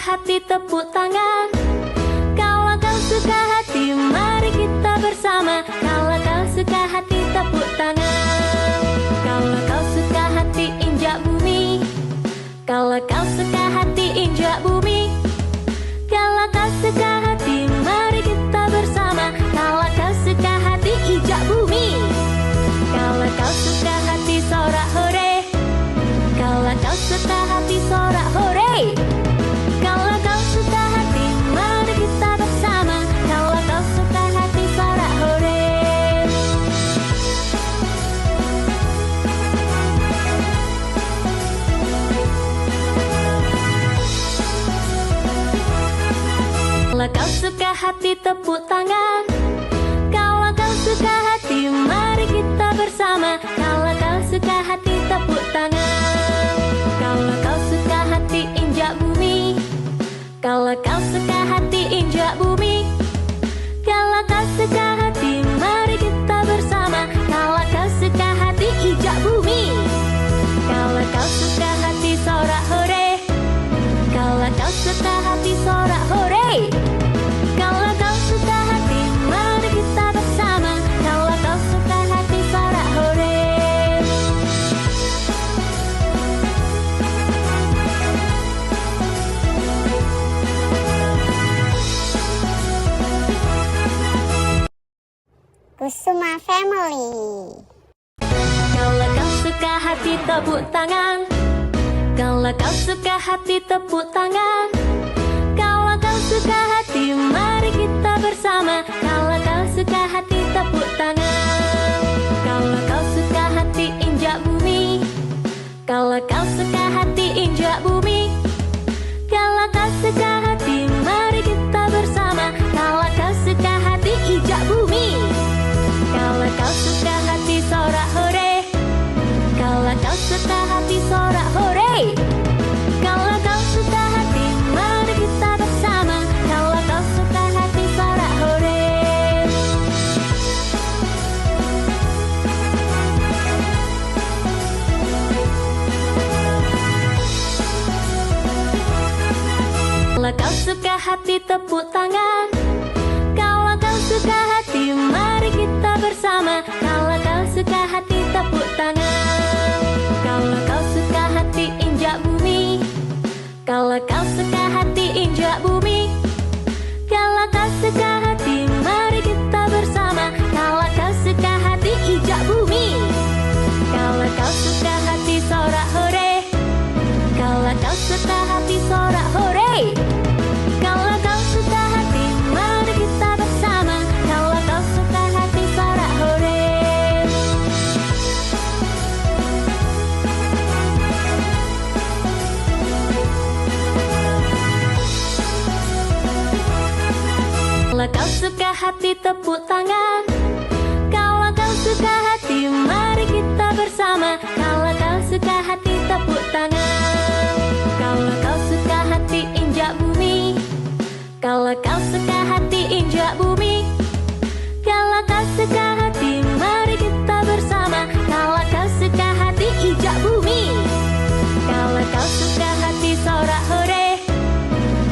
hati tepuk tangan. Kalau kau suka hati mari kita bersama. Kalau kau suka hati tepuk tangan. Kalau kau suka hati injak bumi. Kalau kau suka hati injak bumi. Kalau kau suka hati mari kita bersama. Kalau kau suka hati injak bumi. Kalau kau suka hati sorak hore. Kalau kau suka hati sorak hore. Kalau kau suka hati mari kita bersama. Kalau kau suka hati sorak hore. Kalau kau suka hati tepuk tangan. Kalau kau suka hati mari kita bersama. Kalau kau suka hati tepuk tangan. Kalau kau suka hati injak bumi. Kalau kau suka hati injak bumi. Kalau kau suka hati mari kita bersama. Kalau kau suka hati injak bumi. Kalau kau suka hati sorak hore. Kalau kau suka hati sorak hore. Kalau kau suka hati mari kita bersama. Kalau kau suka hati sorak hore. Kusuma Family. Kalau kau suka hati tepuk tangan. Kalau kau suka hati tepuk tangan. Kalau kau suka hati mari kita bersama. Kalau kau suka hati tepuk tangan. Kalau kau suka hati injak bumi. Kalau kau suka hati injak bumi. Kalau kau suka hati mari kita bersama. Kalau kau suka hati injak bumi. Kalau kau suka hati sorak hore. Kalau kau suka hati sorak hore. Kalau kau suka hati mari kita bersama. Kalau kau suka hati sorak hore. Kalau kau suka hati tepuk tangan. Kalau kau suka hati mari kita bersama. Kalau kau suka hati tepuk tangan. Kalau kau suka hati injak bumi. Kalau kau suka hati injak bumi. Kalau kau suka hati mari kita bersama. Kalau kau suka hati injak bumi. Kalau kau suka hati sorak hore. Kalau kau suka hati sorak hore. Kalau kau suka hati mari kita bersama. Kalau kau suka hati sorak hore. Kalau kau suka hati tepuk tangan. Kalau kau suka hati mari kita bersama. Kalau kau suka hati tepuk tangan. Kalau kau suka hati injak bumi. Kalau kau suka hati injak bumi. Kalau kau suka hati mari kita bersama. Kalau kau suka hati injak bumi. Kalau kau suka hati sorak hore.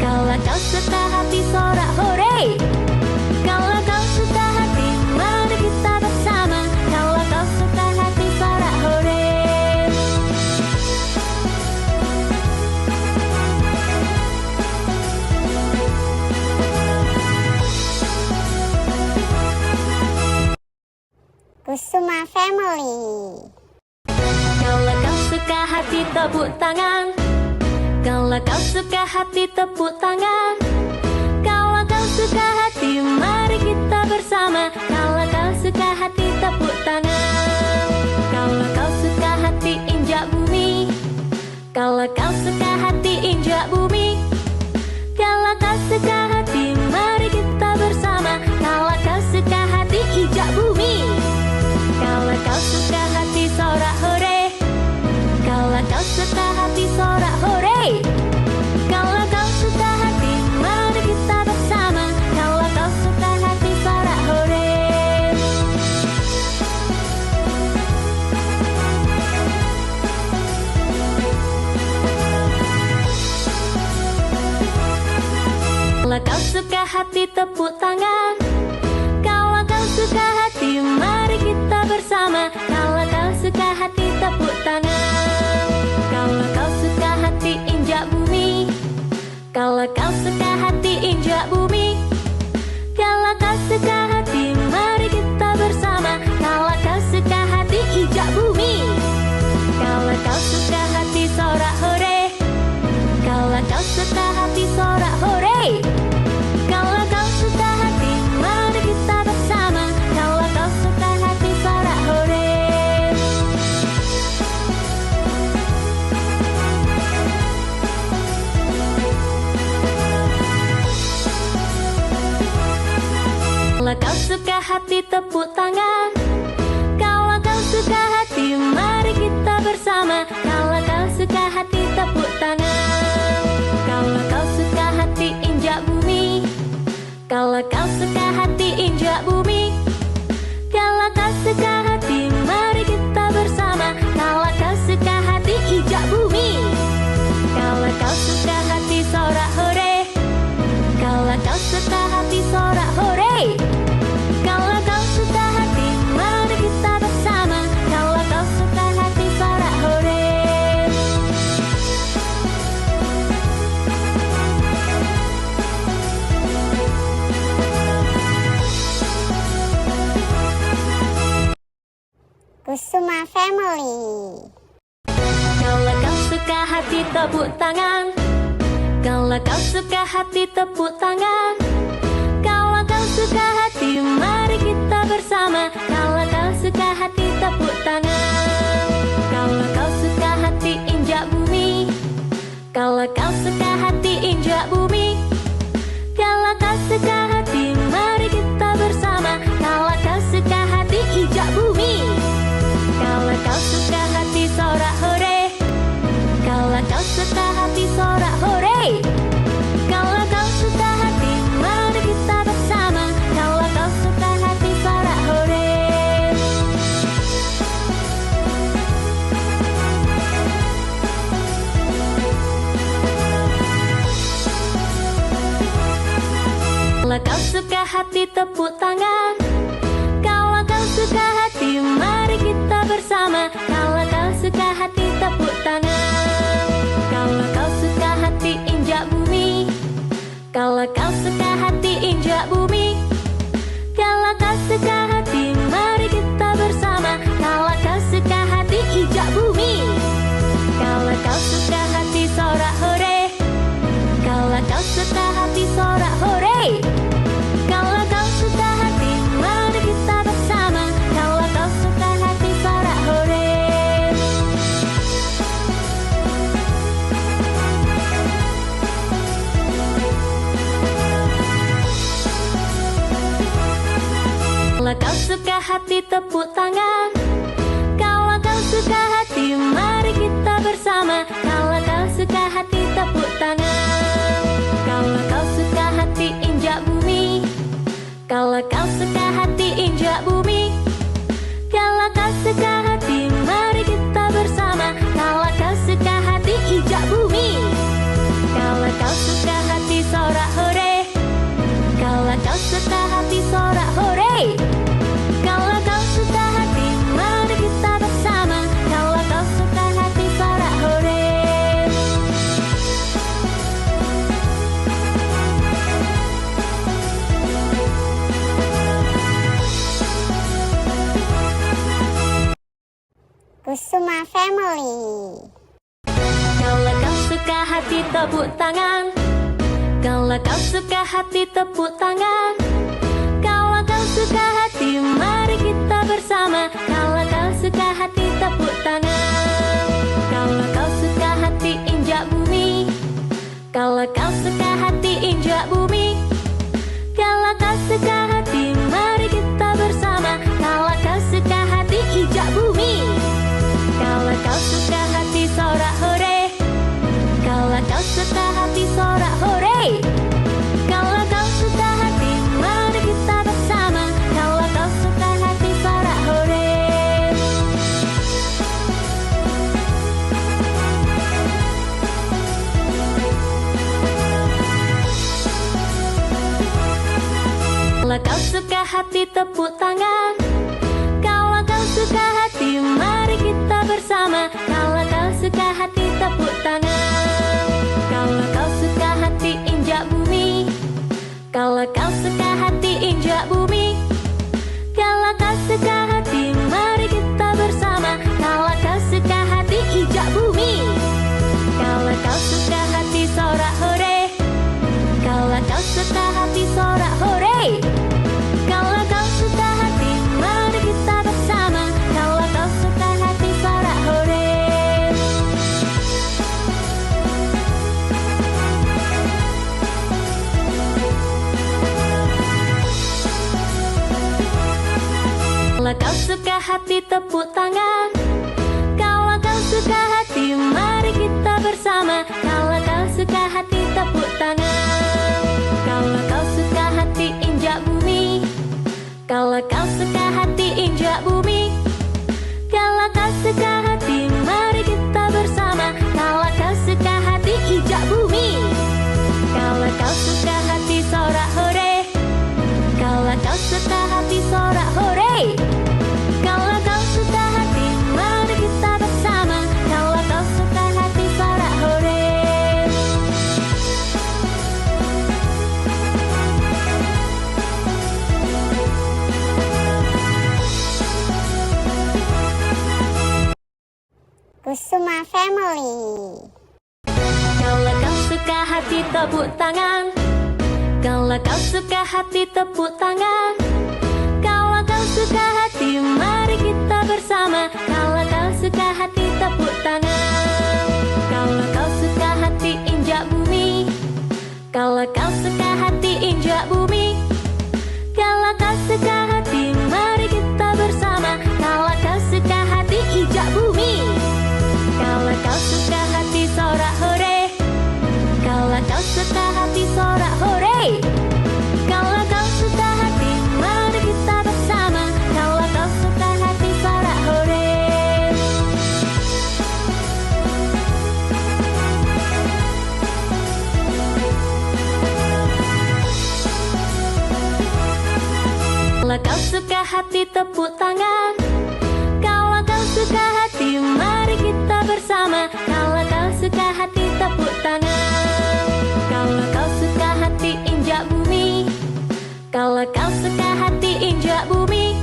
Kalau kau suka hati sorak hore. Kalau kau suka hati mari kita bersama. Kalau kau suka hati sorak hore. Kusuma Family. Kalau kau suka hati tepuk tangan. Kalau kau suka hati tepuk tangan. Kalau kau suka hati mari kita bersama. Kalau kau suka hati tepuk tangan. Kalau kau suka hati injak bumi. Kalau kau suka hati injak bumi. Kalau kau suka hati mari kita bersama. Kalau kau suka hati injak bumi. Kalau kau suka hati sorak hore. Kalau kau suka hati sorak hore. Kalau kau suka hati mari kita bersama. Kalau kau suka hati sorak hore. hati tepuk tangan. Kalau kau suka hati mari kita bersama. Kalau kau suka hati tepuk tangan. Kalau kau suka hati injak bumi. Kalau kau suka hati injak bumi. Kalau kau suka hati mari kita bersama. Kalau kau suka hati injak bumi. Kalau kau suka hati sorak hore. Kalau kau suka hati sorak hore. Kalau kau suka hati mari kita bersama. Kalau kau suka hati sorak hore. Kalau kau suka hati tepuk tangan. Kalau kau suka hati mari kita bersama. Kalau kau suka hati tepuk tangan. Kalau kau suka hati injak bumi. Kalau kau suka hati injak bumi. Kalau kau suka hati mari kita bersama. Kalau kau suka hati injak bumi. Kalau kau suka hati sorak hore. Kalau kau suka hati sorak hore. Kalau kau suka hati mari kita bersama. Kalau kau suka hati sorak hore. Kusuma Family. Kalau kau suka hati tepuk tangan. Kalau kau suka hati tepuk tangan. Kalau kau suka hati mari kita bersama. Kalau kau suka hati tepuk tangan. Kalau kau suka hati injak bumi. Kalau kau suka hati injak bumi. Kalau kau suka hati mari kita bersama. Kalau kau suka hati injak bumi. Kalau kau suka hati sorak hore. Kalau kau suka hati sorak hore. Kalau kau suka hati mari kita bersama. Kalau kau suka hati sorak hore. Kalau kau suka hati tepuk tangan. Kalau kau suka hati mari kita bersama. Kalau kau suka hati tepuk tangan. Kalau kau suka hati injak bumi. Kalau kau suka hati injak bumi. Kalau kau suka hati mari kita bersama. Kalau kau suka hati injak bumi. Kalau kau suka hati sorak hore. Kalau kau suka hati sorak hore. Kalau kau suka hati mari kita bersama. Kalau kau suka hati sorak hore. Kalau kau suka hati tepuk tangan. Kalau kau suka hati mari kita bersama. Kalau kau suka hati tepuk tangan. Kalau kau suka hati injak bumi. Kalau kau suka hati injak bumi. Kalau kau suka hati mari kita bersama. Kalau kau suka hati injak bumi. Kalau kau suka hati sorak hore. Kalau kau suka hati sorak hore. Kalau kau suka hati mari kita bersama. Kalau kau suka hati sorak hore. Kusuma Family. Kalau kau suka hati tepuk tangan. Kalau kau suka hati tepuk tangan. Kalau kau suka hati mari kita bersama. Kalau kau suka hati tepuk tangan. Kalau kau suka hati injak bumi. Kalau kau suka hati injak bumi. Kalau kau suka hati mari kita bersama. Kalau kau suka hati injak bumi. Kalau kau suka hati sorak hore. Kalau kau suka hati sorak hore. Kalau kau suka hati mari kita bersama. Kalau kau suka hati sorak hore. hati tepuk tangan. Kalau kau suka hati mari kita bersama. Kalau kau suka hati tepuk tangan. Kalau kau suka hati injak bumi. Kalau kau suka hati injak bumi. Kalau kau suka hati mari kita bersama. Kalau kau suka hati injak bumi. Kalau kau suka hati sorak hore. Kalau kau suka hati sorak hore. Kalau kau suka hati mari kita bersama. Kalau kau suka hati sorak hore. Kalau kau suka hati tepuk tangan. Kalau kau suka hati mari kita bersama. Kalau kau suka hati tepuk tangan. Kalau kau suka hati injak bumi. Kalau kau suka hati injak bumi. Kalau kau suka hati mari kita bersama. Kalau kau suka hati injak bumi. Kalau kau suka hati sorak hore. Kalau kau suka hati sorak hore. Kalau kau suka hati mari kita bersama. Kalau kau suka hati sorak hore. Kusuma Family. Kalau kau suka hati tepuk tangan. Kalau kau suka hati tepuk tangan. Kalau kau suka hati mari kita bersama. Kalau kau suka hati tepuk tangan. Kalau kau suka hati injak bumi. Kalau kau suka hati injak bumi. Kalau kau suka hati mari kita bersama. Kalau kau suka hati injak bumi. Kalau kau suka hati sorak hore. Kalau kau suka hati sorak hore. Kalau kau suka hati mari kita bersama. Kalau kau suka hati sorak hore. Kalau kau suka hati tepuk tangan. Kalau kau suka hati mari kita bersama. Kalau kau suka hati tepuk tangan. Kalau kau suka hati injak bumi. Kalau kau suka hati injak bumi.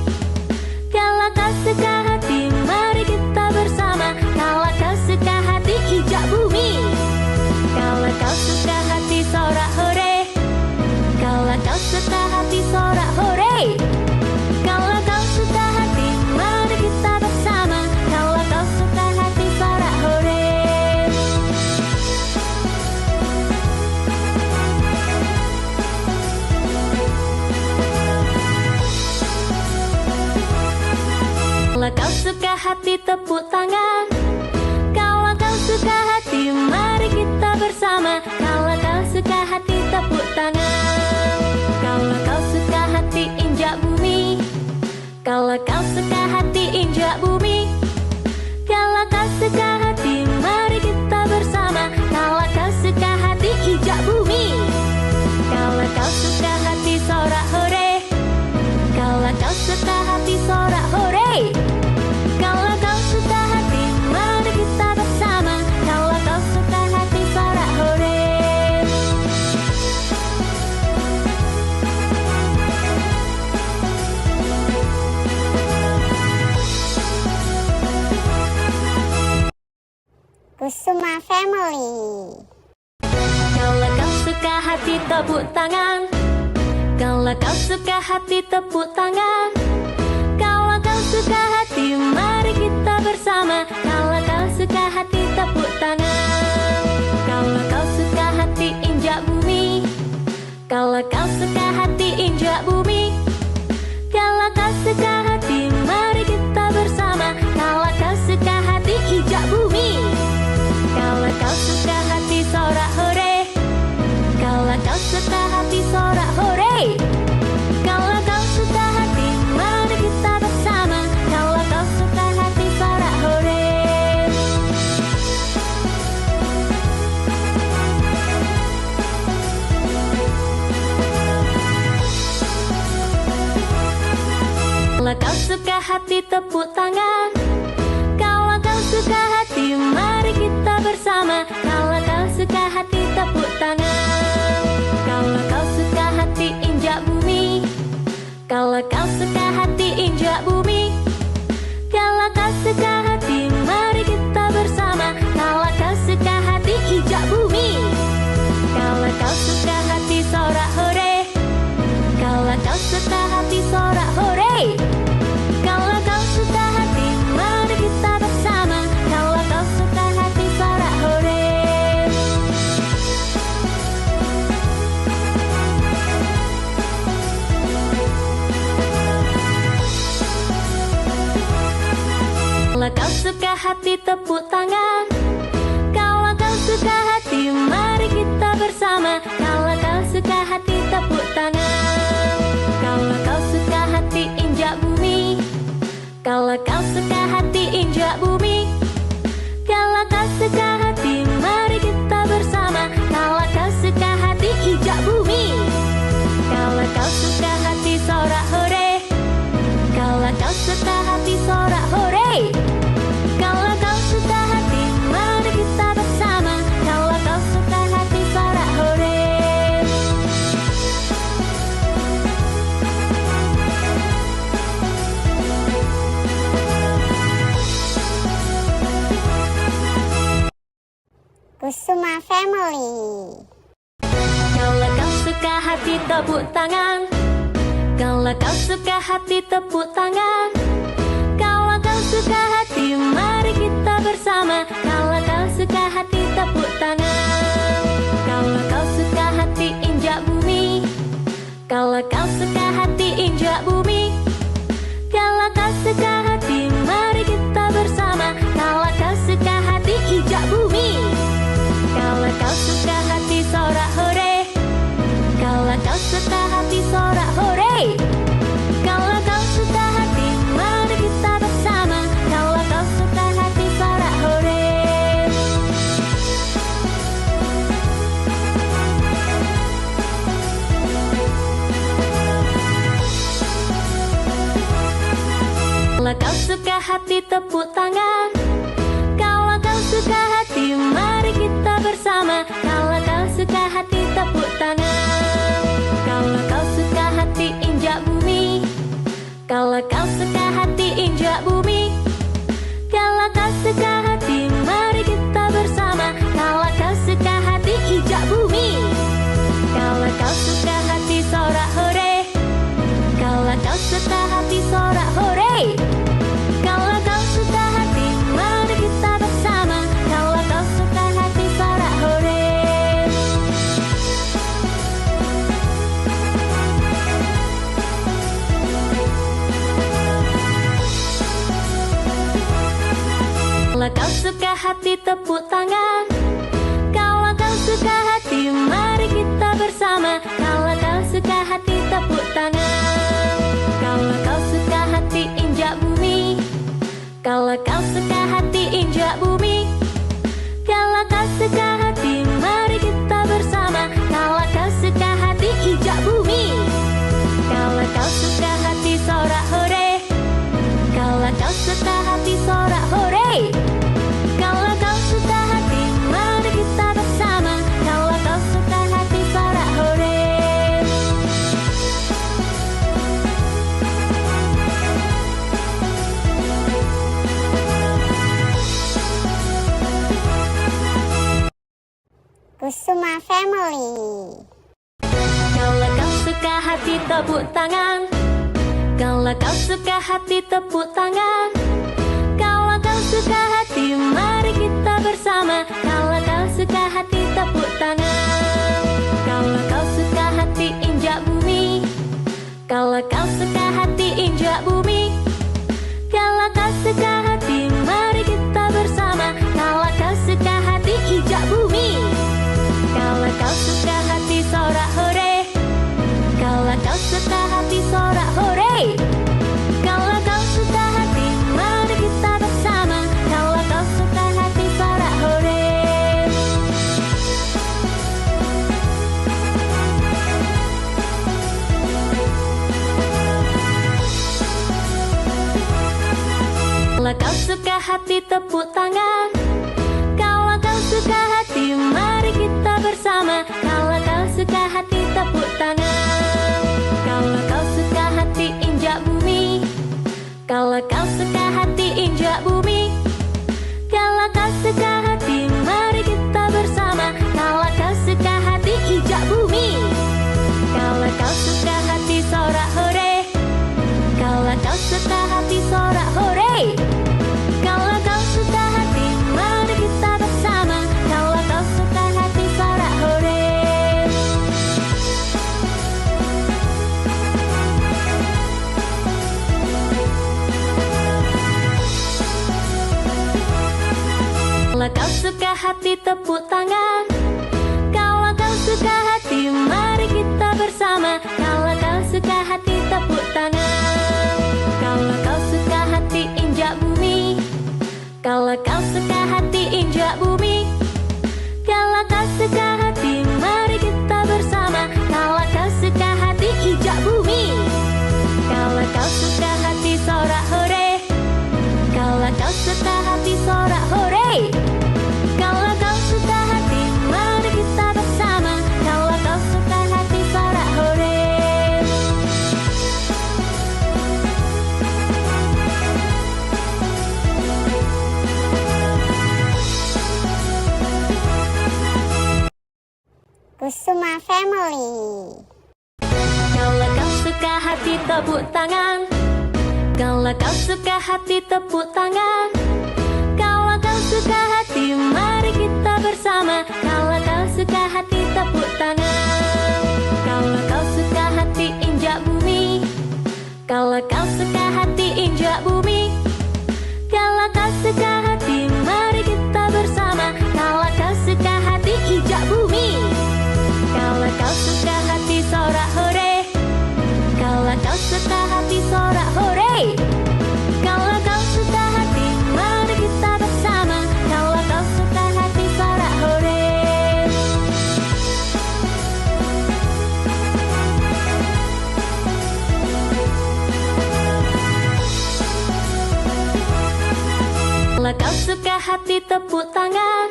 Kalau kau suka hati mari kita bersama. Kalau kau suka hati injak bumi. Kalau kau suka hati sorak hore. Kalau kau suka hati sorak hore. Kalau kau suka hati mari kita bersama. Kalau kau suka hati sorak hore. Kalau kau suka hati tepuk tangan. Kalau kau suka hati mari kita bersama. Kalau kau suka hati tepuk tangan. Kalau kau suka hati injak bumi. Kalau kau suka hati injak bumi. Kalau kau suka hati mari kita bersama. Kalau kau suka hati injak bumi. Kalau kau suka hati sorak hore. Kalau kau suka hati sorak hore. Kalau kau suka hati mari kita bersama. Kalau kau suka hati sorak hore. Kusuma Family. Kalau kau suka hati tepuk tangan. Kalau kau suka hati tepuk tangan. Kalau kau suka hati mari kita bersama. Kalau kau suka hati tepuk tangan. Kalau kau suka hati injak bumi. Kalau kau suka hati injak bumi. Kalau kau suka hati mari kita bersama. Kalau kau suka hati injak bumi. Kalau kau suka hati sorak hore. Kalau kau suka hati sorak hore. Kalau kau suka hati mari kita bersama. Kalau kau suka hati sorak hore. hati tepuk tangan. Kalau kau suka hati mari kita bersama. Kalau kau suka hati tepuk tangan. Kalau kau suka hati injak bumi. Kalau kau suka hati injak bumi. Kalau kau suka hati mari kita bersama. Kalau kau suka hati injak bumi. Kalau kau suka hati sorak hore. Kalau kau suka hati sorak hore. Kalau kau suka hati mari kita bersama. Kalau kau suka hati sorak hore. Kalau kau suka hati tepuk tangan. Kalau kau suka hati mari kita bersama. Kalau kau suka hati tepuk tangan. Kalau kau suka hati injak bumi. Kalau kau suka hati injak bumi. Kalau kau suka hati mari kita bersama. Kalau kau suka hati injak bumi. Kalau kau suka hati sorak hore. Kalau kau suka hati sorak hore. Kalau kau suka hati mari kita bersama. Kalau kau suka hati sorak hore. Kusuma Family. Kalau kau suka hati tepuk tangan. Kalau kau suka hati tepuk tangan. Kalau kau suka hati mari kita bersama. Kalau kau suka hati tepuk tangan. Kalau kau suka hati injak bumi. Kalau kau suka hati injak bumi. Kalau kau suka hati mari kita bersama. Kalau kau suka hati injak bumi. Kalau kau suka hati sorak hore. Kalau kau suka hati sorak hore. Kalau kau suka hati mari kita bersama. Kalau kau suka hati sorak hore. Kalau kau suka hati tepuk tangan. Kalau kau suka hati mari kita bersama. Kalau kau suka hati tepuk tangan. Kalau kau suka hati injak bumi. Kalau kau suka hati injak bumi. Kalau kau suka hati mari kita bersama. Kalau kau suka hati injak bumi. Kalau kau suka hati sorak hore. Kalau kau suka hati sorak hore. Kalau kau suka hati mari kita bersama. Kalau kau suka hati sorak hore. Kalau kau suka hati tepuk tangan. Kalau kau suka hati mari kita bersama. Kalau kau suka hati tepuk tangan. Kalau kau suka hati injak bumi. Kalau kau suka hati injak bumi. Kalau kau suka hati mari kita bersama. Kalau kau suka hati injak bumi. Kalau kau suka hati sorak hore. Kalau kau suka hati sorak hore. Kalau kau suka hati mari kita bersama. Kalau kau suka hati sorak hore. Kusuma Family. Kalau kau suka hati tepuk tangan. Kalau kau suka hati tepuk tangan. Kalau kau suka hati mari kita bersama. Kalau kau suka hati tepuk tangan. Kalau kau suka hati injak bumi. Kalau kau suka hati injak bumi. Kalau kau suka hati mari kita bersama. Kalau kau suka hati injak bumi. Kalau kau suka hati sorak hore. Kalau kau suka hati sorak hore. Kalau kau suka hati mari kita bersama. Kalau kau suka hati sorak hore. tepuk tangan. Kalau kau suka hati, mari kita bersama. Kalau kau suka hati, tepuk tangan. Kalau kau suka hati, injak bumi. Kalau kau suka hati, injak bumi. Kalau kau suka hati, mari kita bersama. Kalau kau suka hati, injak bumi. Kalau kau suka hati, sorak hore. Kalau kau suka hati, sorak hore. Kalau kau suka hati, mari kita bersama. Kalau kau suka hati, sorak hore. Kalau kau suka hati, tepuk tangan. Kalau kau suka hati, mari kita bersama. Kalau kau suka hati, tepuk tangan. Kalau kau suka hati, injak bumi. Kalau kau suka hati, injak bumi. Kalau kau suka hati, mari kita bersama. Kalau kau suka hati, injak bumi. Kalau kau suka hati, sorak hore. Kalau kau suka hati, sorak hore. Kalau kau suka hati, mari kita bersama. Kalau kau suka hati, sorak hore. Kusuma Family. Kalau kau suka hati, tepuk tangan. Kalau kau suka hati, tepuk tangan. Kalau kau suka hati, mari kita bersama. Kalau kau suka hati, tepuk tangan. Kalau kau suka hati, injak bumi. Kalau kau suka hati, injak bumi. Kalau kau suka hati, mari kita bersama. Kalau kau suka hati, injak bumi. Kalau kau suka hati, sorak hore. Kalau kau suka hati, sorak hore. Kalau kau suka hati, mari kita bersama. Kalau kau suka hati, sorak hore. Kalau kau suka hati, tepuk tangan.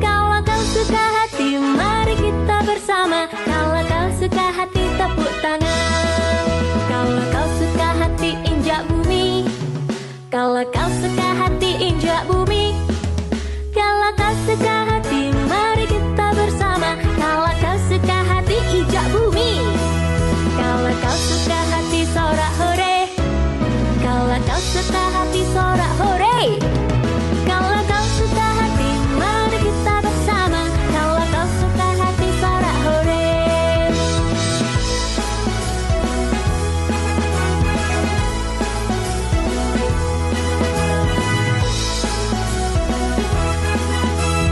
Kalau kau suka hati, mari kita bersama. Kalau kau suka hati, tepuk tangan. Kalau kau suka hati, injak bumi. Kalau kau suka hati, injak bumi. Kalau kau suka hati, mari kita bersama. Kalau kau suka hati, injak bumi. Kalau kau suka hati, sorak hore. Kalau kau suka hati, sorak hore. Kalau kau suka hati, mari kita bersama. Kalau kau suka hati, sorak hore.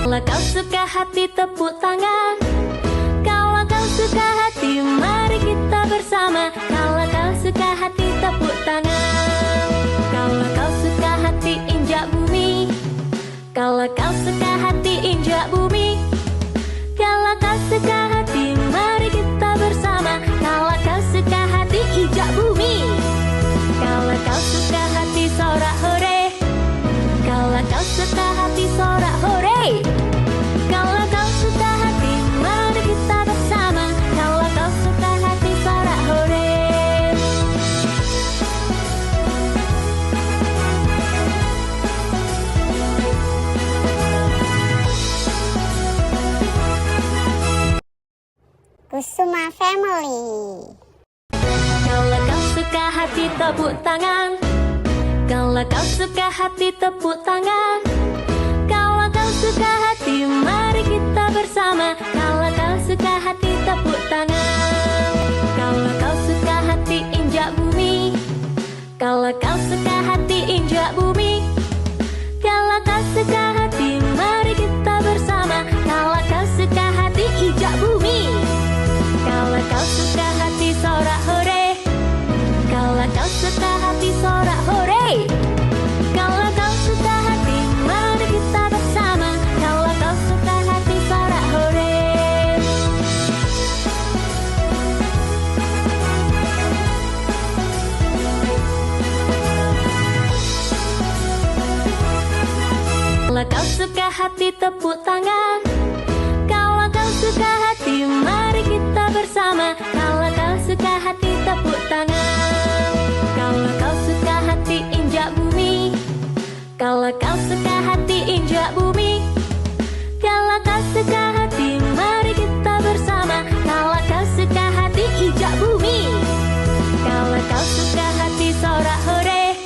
Kalau kau suka hati, tepuk tangan. Kalau kau suka hati, mari kita bersama. Kalau kau suka hati, tepuk tangan. Kalau kau suka hati, injak bumi. Kalau kau suka hati, injak bumi. Kalau kau suka hati, mari kita bersama. Kalau kau suka hati, injak bumi. Kalau kau suka hati, sorak hore. Kalau kau suka hati, sorak hore. Kalau kau suka hati, mari kita bersama. Kalau kau suka hati, sorak hore. Kusuma Family. Kalau kau suka hati, tepuk tangan. Kalau kau suka hati, tepuk tangan. Kalau kau suka hati, mari kita bersama. Kalau kau suka hati, tepuk tangan. Kalau kau suka hati, injak bumi. Kalau kau suka hati, injak bumi. Kalau kau suka hati, mari kita bersama. Kalau kau suka hati, injak bumi. Kalau kau suka hati, sorak hore. Kalau kau suka hati, sorak hore. Kalau kau suka hati, mari hati tepuk tangan. Kalau kau suka hati mari kita bersama. Kalau kau suka hati tepuk tangan. Kalau kau suka hati injak bumi. Kalau kau suka hati injak bumi. Kalau kau suka hati mari kita bersama. Kalau kau suka hati injak bumi. Kalau kau suka hati sorak hore.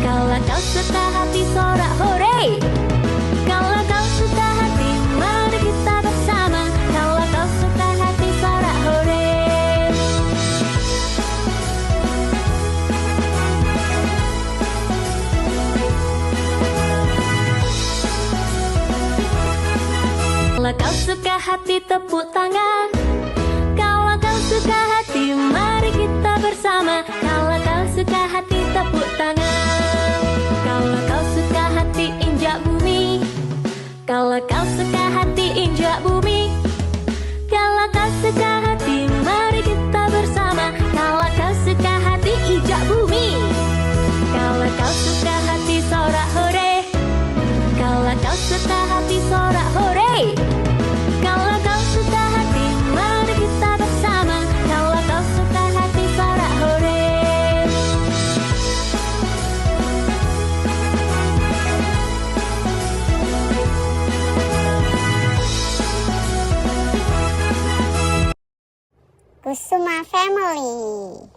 Kalau kau suka hati sorak hore. Kalau kau suka hati mari kita bersama. Kalau kau suka hati sorak hore. Kalau kau suka hati tepuk tangan. Kalau kau suka hati mari kita bersama. Kalau kau suka hati tepuk tangan. Kalau kau suka hati injak bumi. Kalau kau suka hati injak bumi. Kalau kau suka hati mari kita bersama. Kalau kau suka hati injak bumi. Kalau kau suka hati sorak hore. Kalau kau suka hati sorak hore. Kalau kau suka hati mari kita bersama. Kalau kau suka hati sorak hore. Kusuma Family.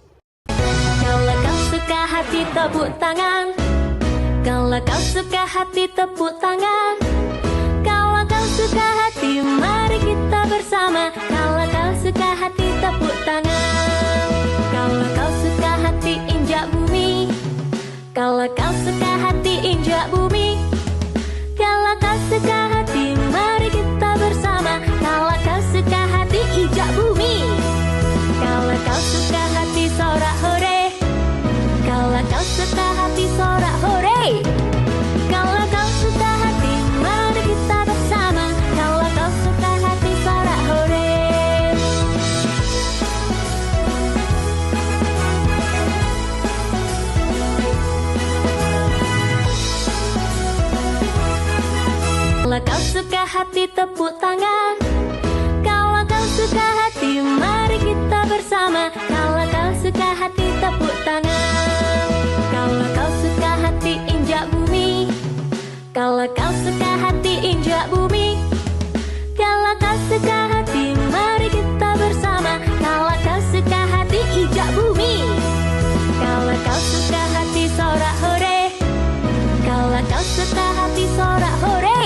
Kalau kau suka hati tepuk tangan. Kalau kau suka hati tepuk tangan. Kalau kau suka hati mari kita bersama. Kalau kau suka hati tepuk tangan. Kalau kau suka hati injak bumi. Kalau kau suka hati injak bumi. Kalau kau suka hati mari kita bersama. Kalau kau suka hati injak bumi. Kalau kau suka hati sorak hore. Kalau kau suka hati sorak hore. Kalau kau suka hati mari kita bersama. Kalau kau suka hati sorak hore. Kalau kau suka hati tepuk tangan. Kalau kau suka hati mari kita bersama. Kalau kau suka hati tepuk tangan. Kalau kau suka hati injak bumi. Kalau kau suka hati injak bumi. Kalau kau suka hati mari kita bersama. Kalau kau suka hati injak bumi. Kalau kau suka hati sorak hore. Kalau kau suka hati sorak hore.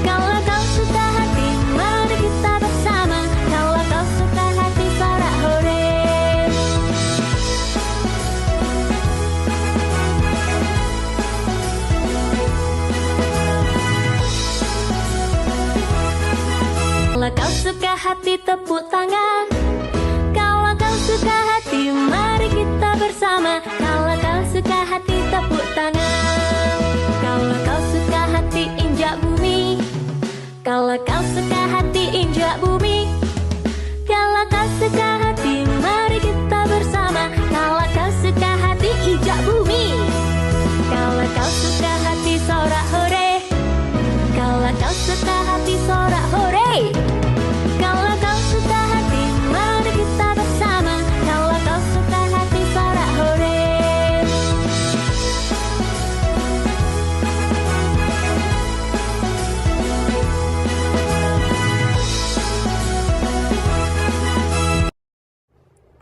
Kalau kau suka hati mari kita bersama. Kalau kau suka hati sorak hore. Kalau kau suka hati tepuk tangan. Kalau kau suka hati mari kita bersama. Kalau kau suka hati tepuk tangan. Kalau kau suka hati injak bumi. Kalau kau suka hati injak bumi. Kalau kau suka hati mari kita bersama. Kalau kau suka hati injak bumi. Kalau kau suka hati sorak hore. Kalau kau suka hati sorak hore. Kalau kau suka hati mari kita bersama. Kalau kau suka hati sorak hore.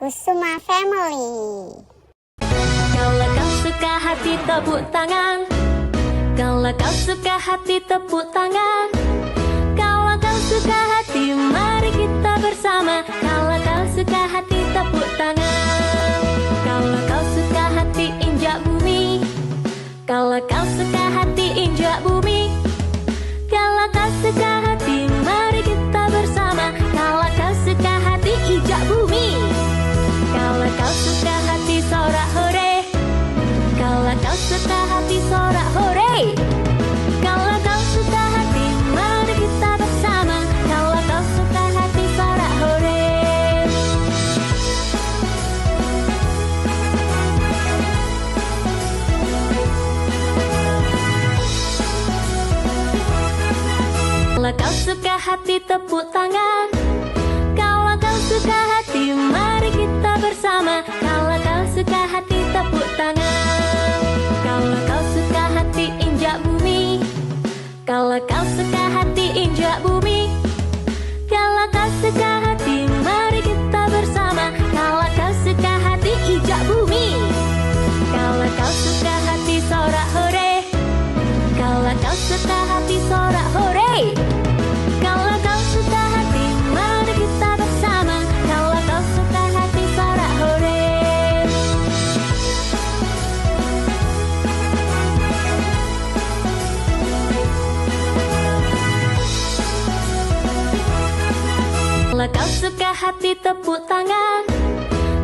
Kusuma Family. Kalau kau suka hati tepuk tangan. Kalau kau suka hati tepuk tangan. Kalau kau suka hati mari kita bersama. Kalau kau suka hati tepuk tangan. Kalau kau suka hati injak bumi. Kalau kau suka hati injak bumi. Kalau kau suka hati mari kita bersama. Kalau kau suka hati injak bumi. Kalau kau suka hati sorak hore. Kalau kau suka hati sorak hore. Kalau kau suka hati kau suka hati tepuk tangan. Kalau kau suka hati mari kita bersama. Kalau kau suka hati tepuk tangan. Kalau kau suka hati injak bumi. Kalau kau suka hati injak bumi. Kalau kau suka hati mari kita bersama. Kalau kau suka hati injak bumi. Kalau kau suka hati sorak hore. Kalau kau suka hati sorak hore. Kalau kau suka hati mari kita bersama. Kalau kau suka hati sorak hore. Kalau kau suka hati tepuk tangan.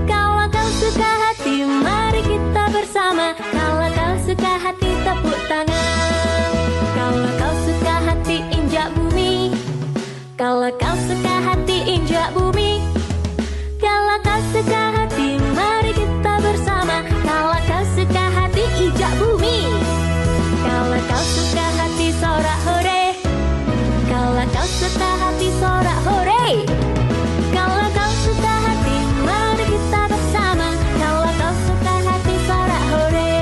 Kalau kau suka hati mari kita bersama. Kalau kau suka hati tepuk tangan. Kalau kau suka hati injak bumi. Kalau kau suka hati injak bumi. Kalau kau suka hati mari kita bersama. Kalau kau suka hati injak bumi. Kalau kau suka hati sorak hore. Kalau kau suka hati sorak hore. Kalau kau suka hati mari kita bersama. Kalau kau suka hati sorak hore.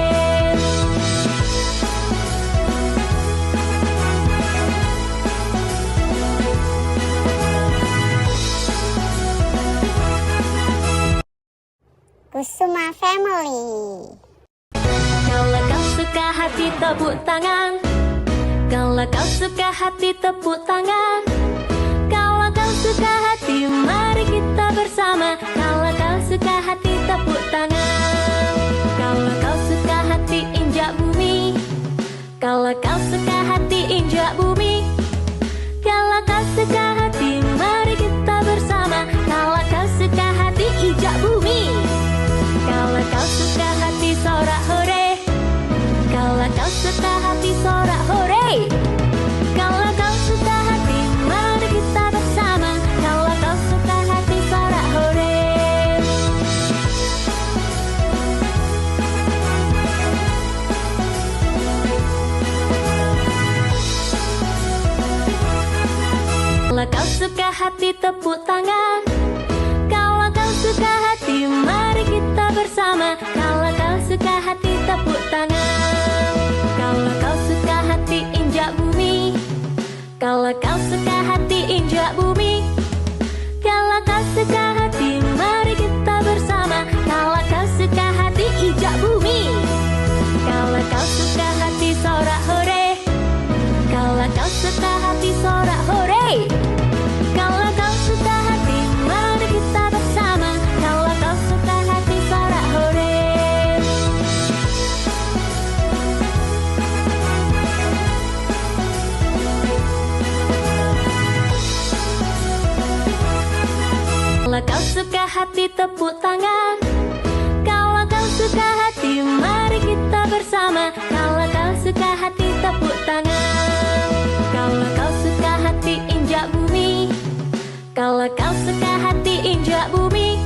Kusuma Family. Kalau kau suka hati tepuk tangan. Kalau kau suka hati tepuk tangan. Kalau kau suka hati mari kita bersama. Kalau kau suka hati tepuk tangan. Kalau kau suka hati injak bumi. Kalau kau suka hati injak bumi. Kalau kau suka hati mari kita bersama. Kalau kau suka hati injak bumi. Kalau kau suka hati sorak hore. Kalau kau suka hati sorak hore. Kalau kau suka hati mari kita bersama. Kalau kau suka hati sorak hore. Kalau kau suka hati tepuk tangan. Kalau kau suka hati mari kita bersama. Kalau kau suka hati tepuk tangan. Kalau kau suka hati injak bumi. Kalau kau suka hati injak bumi. Kalau kau suka hati mari kita bersama. Kalau kau suka hati injak bumi. Kalau kau suka hati sorak hore. Kalau kau suka hati sorak hore. Kalau kau suka hati mari kita bersama. Kalau kau suka hati sorak hore. Kalau kau suka hati tepuk tangan. Kalau kau suka hati mari kita bersama. Kalau kau suka hati tepuk tangan. Kalau kau suka hati injak bumi. Kalau kau suka hati injak bumi.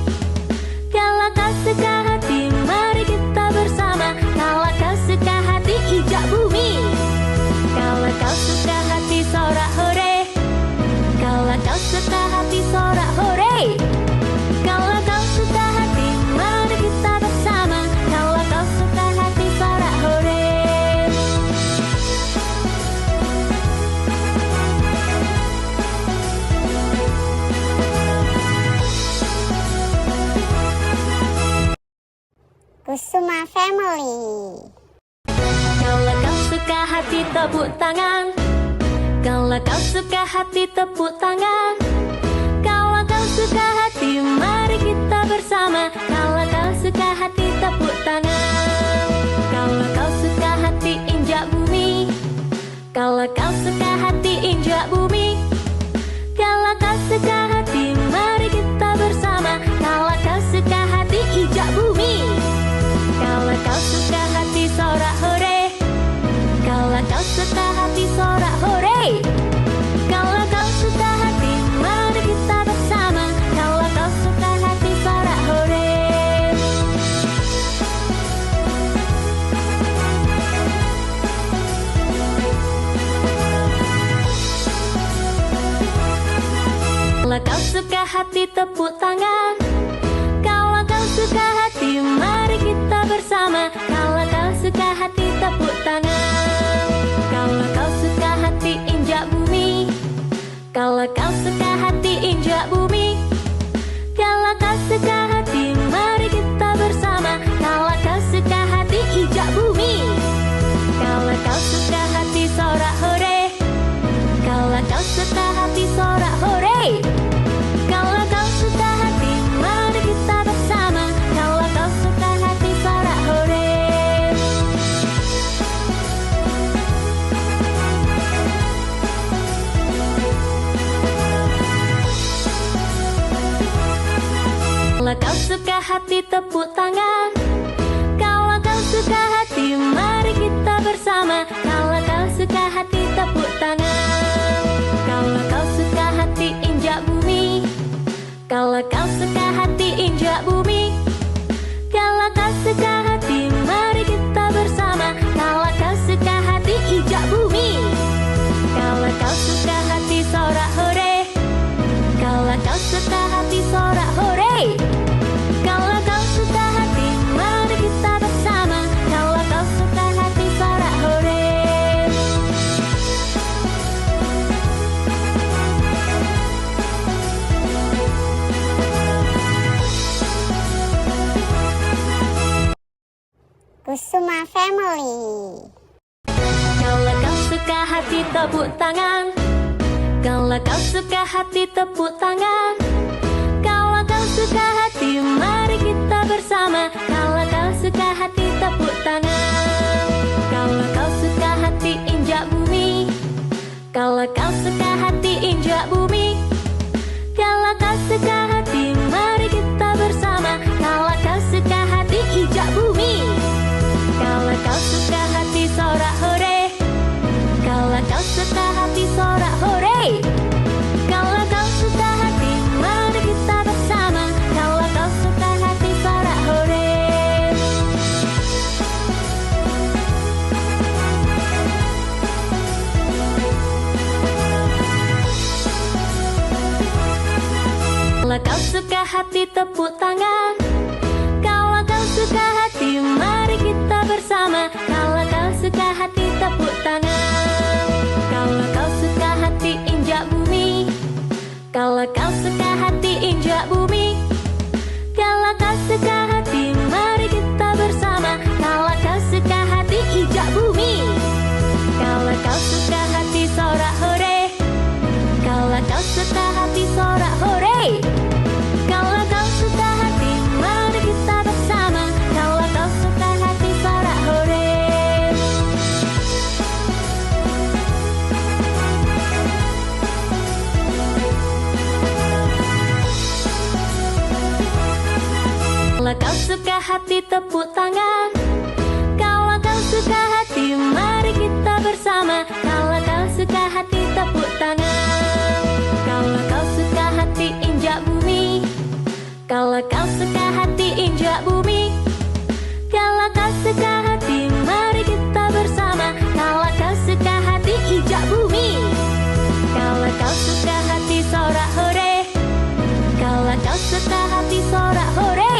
Kalau kau suka hati mari kita bersama. Kalau kau suka hati injak bumi. Kalau kau suka hati sorak hore. Kalau kau suka hati sorak hore. Kalau kau suka hati mari kita bersama. Kalau kau suka hati sorak hore. Kusuma Family. Kalau kau suka hati tepuk tangan. Kalau kau suka hati tepuk tangan. Kalau kau suka hati mari kita bersama. Kalau kau suka hati tepuk tangan. Kalau kau suka hati injak bumi. Kalau kau suka hati injak bumi. Kalau kau suka hati mari kita bersama. Kalau kau suka hati injak bumi. Kalau kau suka hati sorak hore. Kalau kau suka hati sorak hore. Kalau kau suka hati mari kita bersama. Kalau kau suka hati sorak hore. hati tepuk tangan. Kalau kau suka hati mari kita bersama. Kalau kau suka hati tepuk tangan. Kalau kau suka hati injak bumi. Kalau kau suka hati injak bumi. Kalau kau suka hati mari kita bersama. Kalau kau suka hati injak bumi. Kalau kau suka hati sorak hore. Kalau kau suka hati sorak hore. Kalau kau suka hati mari kita bersama. Kalau kau suka hati sorak hore. Kalau kau suka hati tepuk tangan. Kalau kau suka hati mari kita bersama. Kalau kau suka hati tepuk tangan. Kalau kau suka hati injak bumi. Kalau kau suka hati injak bumi. Kalau kau suka hati mari kita bersama. Kalau kau suka hati injak bumi. Kalau kau suka hati sorak hore. Kalau kau suka hati sorak hore. Kalau kau suka hati mari kita bersama. Kalau kau suka hati sorak hore. Kusuma Family. Kalau kau suka hati tepuk tangan. Kalau kau suka hati tepuk tangan. Kalau kau suka hati mari kita bersama. Kalau kau suka hati tepuk tangan. Kalau kau suka hati injak bumi. Kalau kau suka hati injak bumi. Kalau kau suka hati mari kita bersama. Kalau kau suka hati injak bumi. Kalau kau suka hati sorak hore. Kalau kau suka hati sorak hore. Kalau kau suka hati mari kita bersama. Kalau kau suka hati sorak hore. Kalau kau suka hati tepuk tangan. Kalau kau suka hati mari kita bersama. Kalau kau suka hati tepuk tangan. Kalau kau suka hati injak bumi. Kalau kau suka hati injak bumi. Kalau kau suka hati mari kita bersama. Kalau kau suka hati injak bumi. Kalau kau suka hati sorak hore. Kalau kau suka hati sorak hore. Kalau kau suka hati mari kita bersama. Kalau kau suka hati sorak hore. Kalau kau suka hati tepuk tangan. Kalau kau suka hati mari kita bersama. Kalau kau suka hati tepuk tangan. Kalau kau suka hati injak bumi. Kalau kau suka hati injak bumi. Kalau kau suka hati mari kita bersama. Kalau kau suka hati injak bumi. Kalau kau suka hati sorak hore. Kalau kau suka hati sorak hore.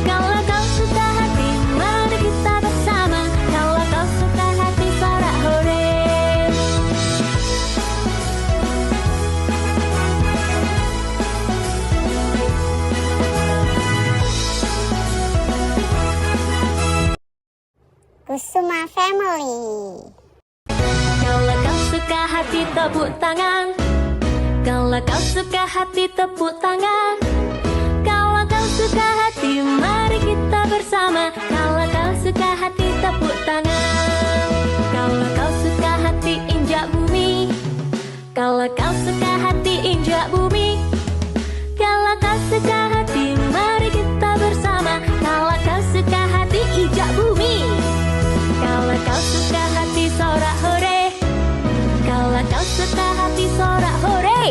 Kalau kau suka hati mari kita bersama. Kalau kau suka hati sorak hore. Kusuma Family. Kalau kau suka hati tepuk tangan. Kalau kau suka hati tepuk tangan. Kalau kau suka hati mari kita bersama. Kalau kau suka hati tepuk tangan. Kalau kau suka hati injak bumi. Kalau kau suka hati injak bumi. Kalau kau suka hati mari kita bersama. Kalau kau suka hati injak bumi. Kalau kau suka hati sorak hore. Kalau kau suka hati sorak hore.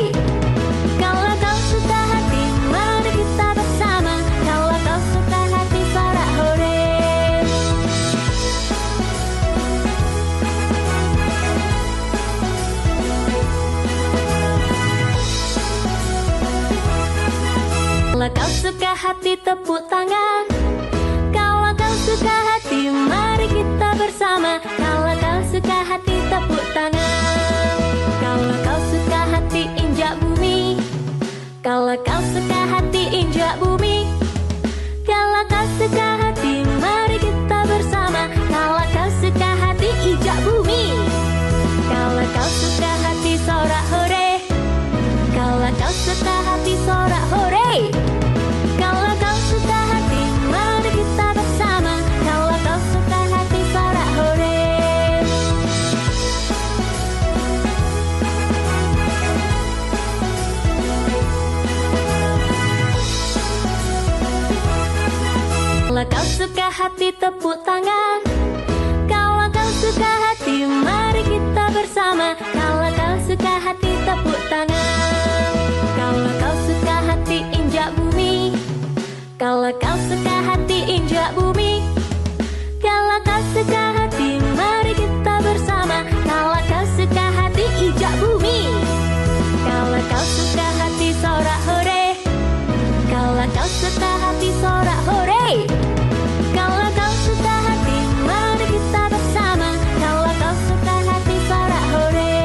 Kalau kau suka hati mari kita bersama. Kalau kau suka hati sorak hore. suka hati tepuk tangan. Kalau kau suka hati mari kita bersama. Kalau kau suka hati tepuk tangan. Kalau kau suka hati injak bumi. Kalau kau suka hati injak bumi. Kalau kau suka hati mari kita bersama. Kalau kau suka hati injak bumi. Kalau kau suka hati sorak hore. Kalau kau suka hati sorak hore. Kalau kau suka hati mari kita bersama. Kalau kau suka hati sorak hore. Kalau kau suka hati tepuk tangan. Kalau kau suka hati mari kita bersama. Kalau kau suka hati tepuk tangan. Kalau kau suka hati injak bumi. Kalau kau suka hati injak bumi. Kalau kau suka hati mari kita bersama. Kalau kau suka hati injak bumi. Kalau kau suka hati sorak hore. Kalau kau suka hati sorak hore. Kalau kau suka hati mari kita bersama. Kalau kau suka hati sorak hore.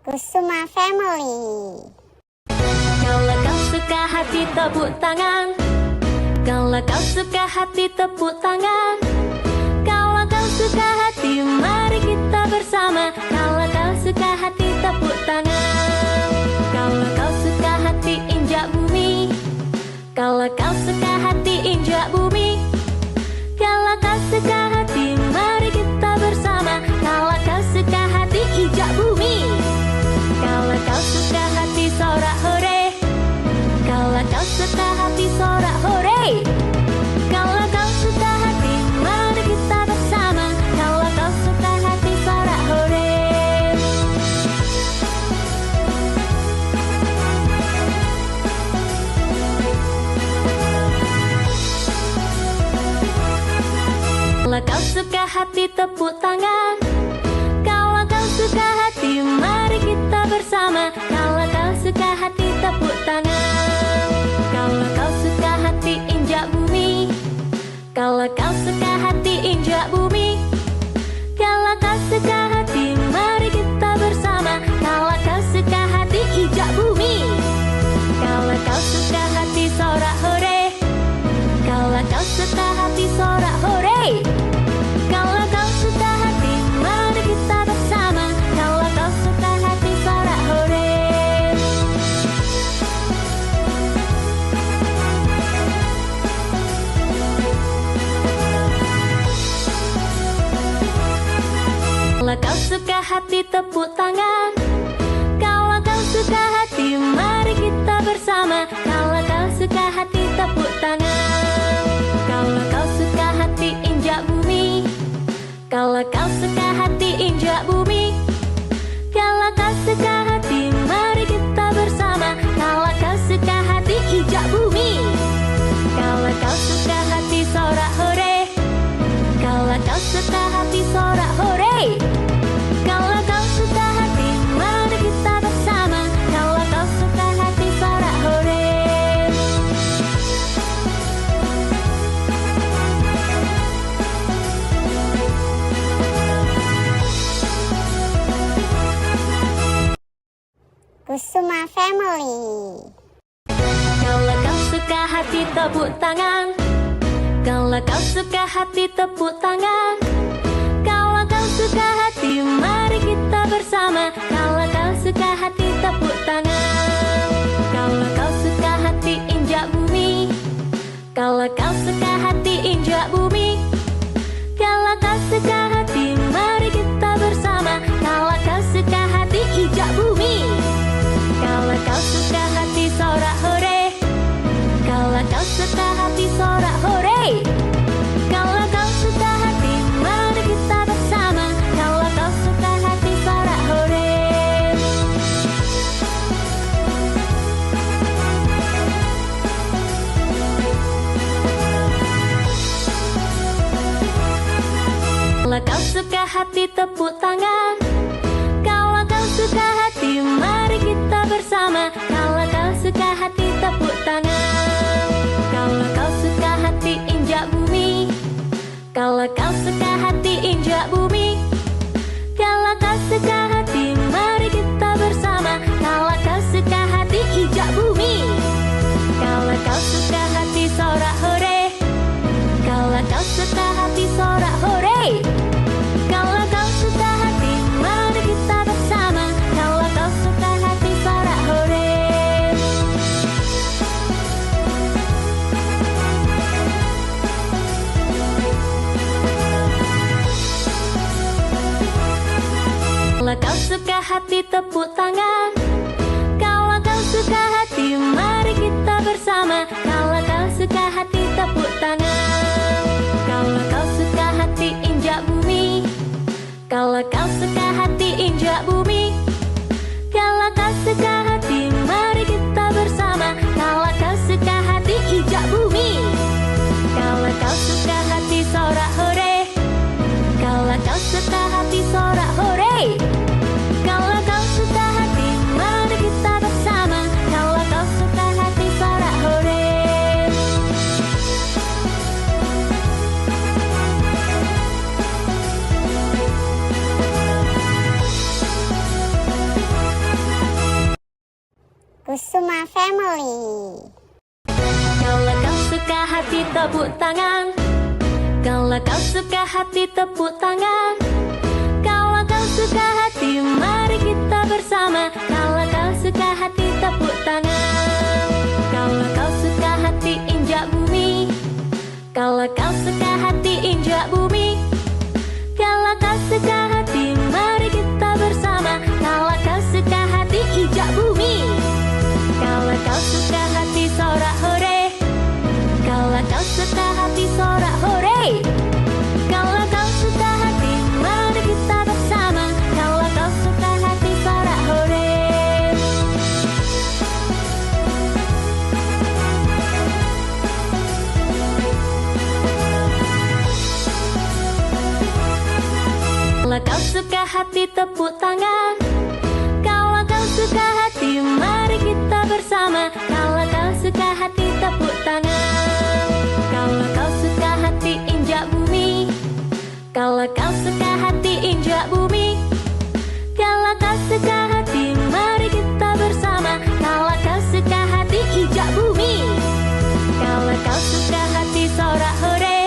Kusuma Family. Kalau kau suka hati tepuk tangan. Kalau kau suka hati tepuk tangan. Kalau kau suka hati mari kita bersama. Kalau kau suka hati tepuk tangan. Kalau kau suka hati injak bumi. Kalau kau suka hati injak bumi. Kalau kau suka hati mari kita bersama. Kalau kau suka hati injak bumi. Kalau kau suka hati sorak hore. Kalau kau suka hati sorak hore. Kalau kau suka hati mari kita bersama. Kalau kau suka hati sorak hore. Kalau kau suka hati tepuk tangan. Kalau kau suka hati mari kita bersama. Kalau kau suka hati tepuk tangan. Kalau kau suka hati injak bumi. Kalau kau suka hati injak bumi. Kalau kau suka hati mari kita bersama. Kalau kau suka hati injak bumi. Kalau kau suka hati sorak hore. Kalau kau suka hati sorak hore. Kalau kau suka hati mari kita bersama. Kalau kau suka hati sorak hore. Kalau kau suka hati tepuk tangan. Kalau kau suka hati mari kita bersama. Kalau kau suka hati tepuk tangan. Kalau kau suka hati injak bumi. Kalau kau suka hati injak bumi. Kalau kau suka hati mari kita bersama. Kalau kau suka hati injak bumi. Kalau kau suka hati sorak hore. Kalau kau suka hati sorak hore. Kalau kau suka hati mari kita bersama. Kalau kau suka hati sorak hore. Kusuma Family. Kalau kau suka hati tepuk tangan. Kalau kau suka hati tepuk tangan. Kalau kau suka hati mari kita bersama. Kalau kau suka hati tepuk tangan. Kalau kau suka hati injak bumi. Kalau kau suka hati injak bumi. Kalau kau suka hati mari kita bersama. Kalau kau suka hati injak bumi. Kalau kau suka hati sorak hore. Kalau kau suka hati sorak hore. Kalau kau suka hati mari kita bersama. Kalau kau suka hati sorak hore. Kalau kau suka hati tepuk tangan. Kalau kau suka hati mari kita bersama. Kalau kau suka hati tepuk tangan. Kalau kau suka hati injak bumi. Kalau kau suka hati injak bumi. Kalau kau suka hati mari kita bersama. Kalau kau suka hati injak bumi. Kalau kau suka hati sorak hore. Kalau kau suka hati sorak hore. Kalau kau suka hati mari kita bersama. Kalau kau suka hati sorak hore. Kalau kau suka hati tepuk tangan. Kalau kau suka hati mari kita bersama. Kalau kau suka hati tepuk tangan. Kalau kau suka hati injak bumi. Kalau kau suka hati injak bumi. Kalau kau suka hati mari kita bersama. Kalau kau suka hati injak bumi. Kalau kau suka hati sorak hore. Kalau kau suka hati sorak hore. Kalau kau suka hati mari kita bersama. Kalau kau suka hati sorak hore. Kusuma Family. Kalau kau suka hati tepuk tangan. Kalau kau suka hati tepuk tangan. Kalau kau suka hati mari kita bersama. Kalau kau suka hati tepuk tangan. Kalau kau suka hati injak bumi. Kalau kau suka hati injak bumi. Kalau kau suka hati mari kita bersama. Kalau kau suka hati injak bumi. Kalau kau suka hati sorak hore. Kalau kau suka hati sorak hore. Kalau kau suka hati mari kita bersama. Kalau kau suka hati sorak hore. Kalau kau suka hati tepuk tangan. Kalau kau suka hati mari kita bersama. Kalau kau suka hati tepuk tangan. Kalau kau suka hati injak bumi. Kalau kau suka hati injak bumi. Kalau kau suka hati mari kita bersama. Kalau kau suka hati injak bumi. Kalau kau suka hati sorak hore.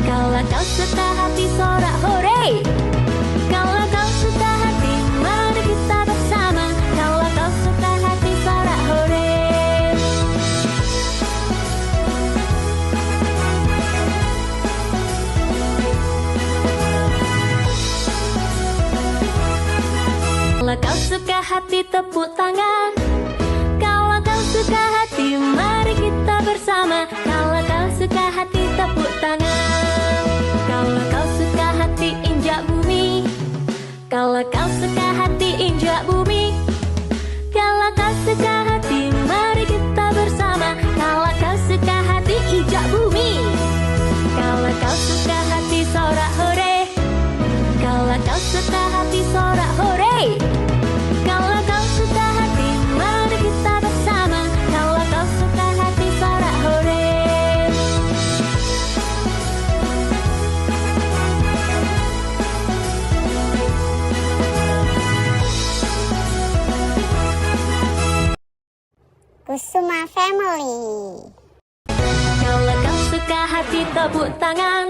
Kalau kau suka hati sorak hore. Kalau kau suka hati mari kita bersama. Kalau kau suka hati sorak hore. Kalau kau suka hati tepuk tangan. Kalau kau suka hati mari kita bersama. Kalau kau suka hati tepuk tangan. Kalau kau suka hati injak bumi. Kalau kau suka hati injak bumi. Kalau kau suka hati mari kita bersama. Kalau kau suka hati injak bumi. Kalau kau suka hati sorak hore. Kalau kau suka hati sorak hore. Kalau kau suka hati mari kita bersama. Kalau kau suka hati sorak hore. Kusuma Family. Kalau kau suka hati tepuk tangan.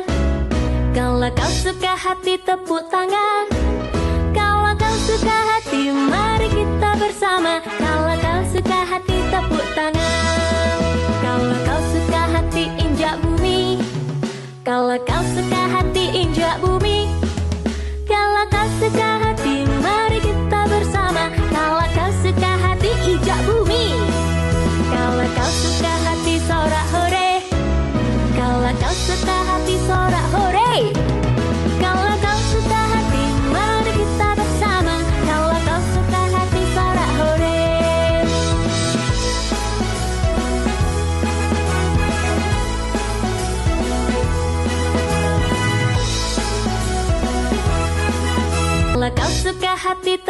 Kalau kau suka hati tepuk tangan. Kalau kau suka hati mari kita bersama. Kalau kau suka hati tepuk tangan. Kalau kau suka hati injak bumi. Kalau kau suka hati injak bumi. Kalau kau suka hati mari kita bersama. Kalau kau suka hati injak bumi. Kalau kau suka hati sorak hore. Kalau kau suka hati sorak hore. Kalau kau suka hati mari kita bersama. Kalau kau suka hati sorak hore.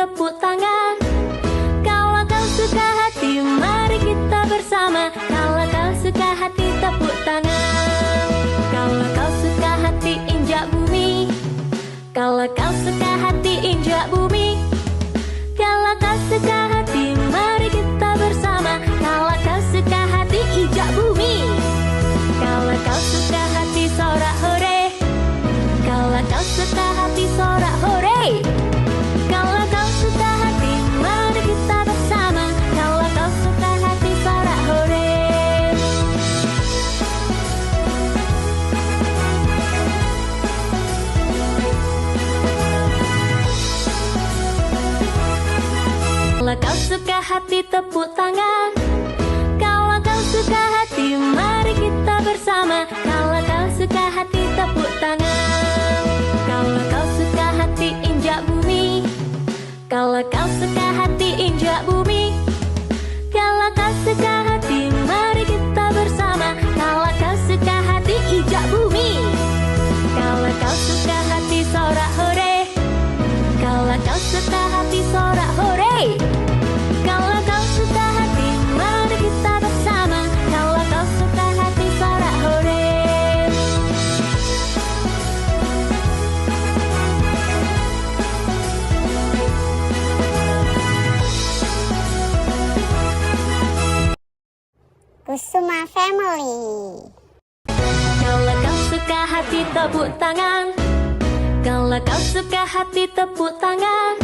tepuk tangan. Kalau kau suka hati, mari kita bersama. Kalau kau suka hati, tepuk tangan. Kalau kau suka hati, injak bumi. Kalau kau suka hati, injak bumi. Kalau kau suka hati, mari kita bersama. Kalau kau suka hati, injak bumi. Kalau kau suka hati, sorak hore. Kalau kau suka hati, sorak hore. Kalau kau suka hati, mari kita bersama. Kalau kau suka hati, sorak hore. Kalau kau suka hati, tepuk tangan. Kalau kau suka hati, mari kita bersama. Kalau kau suka hati, tepuk tangan. Kalau kau suka hati, injak bumi. Kalau kau suka hati, injak bumi. Kalau kau suka hati, mari kita bersama. Kalau kau suka hati, injak bumi. Kalau kau suka hati, sorak hore. Kalau kau suka hati, sorak hore. Kalau kau suka hati, mari kita bersama. Kalau kau suka hati, sorak hore. Kusuma Family. Kalau kau suka hati, tepuk tangan. Kalau kau suka hati, tepuk tangan.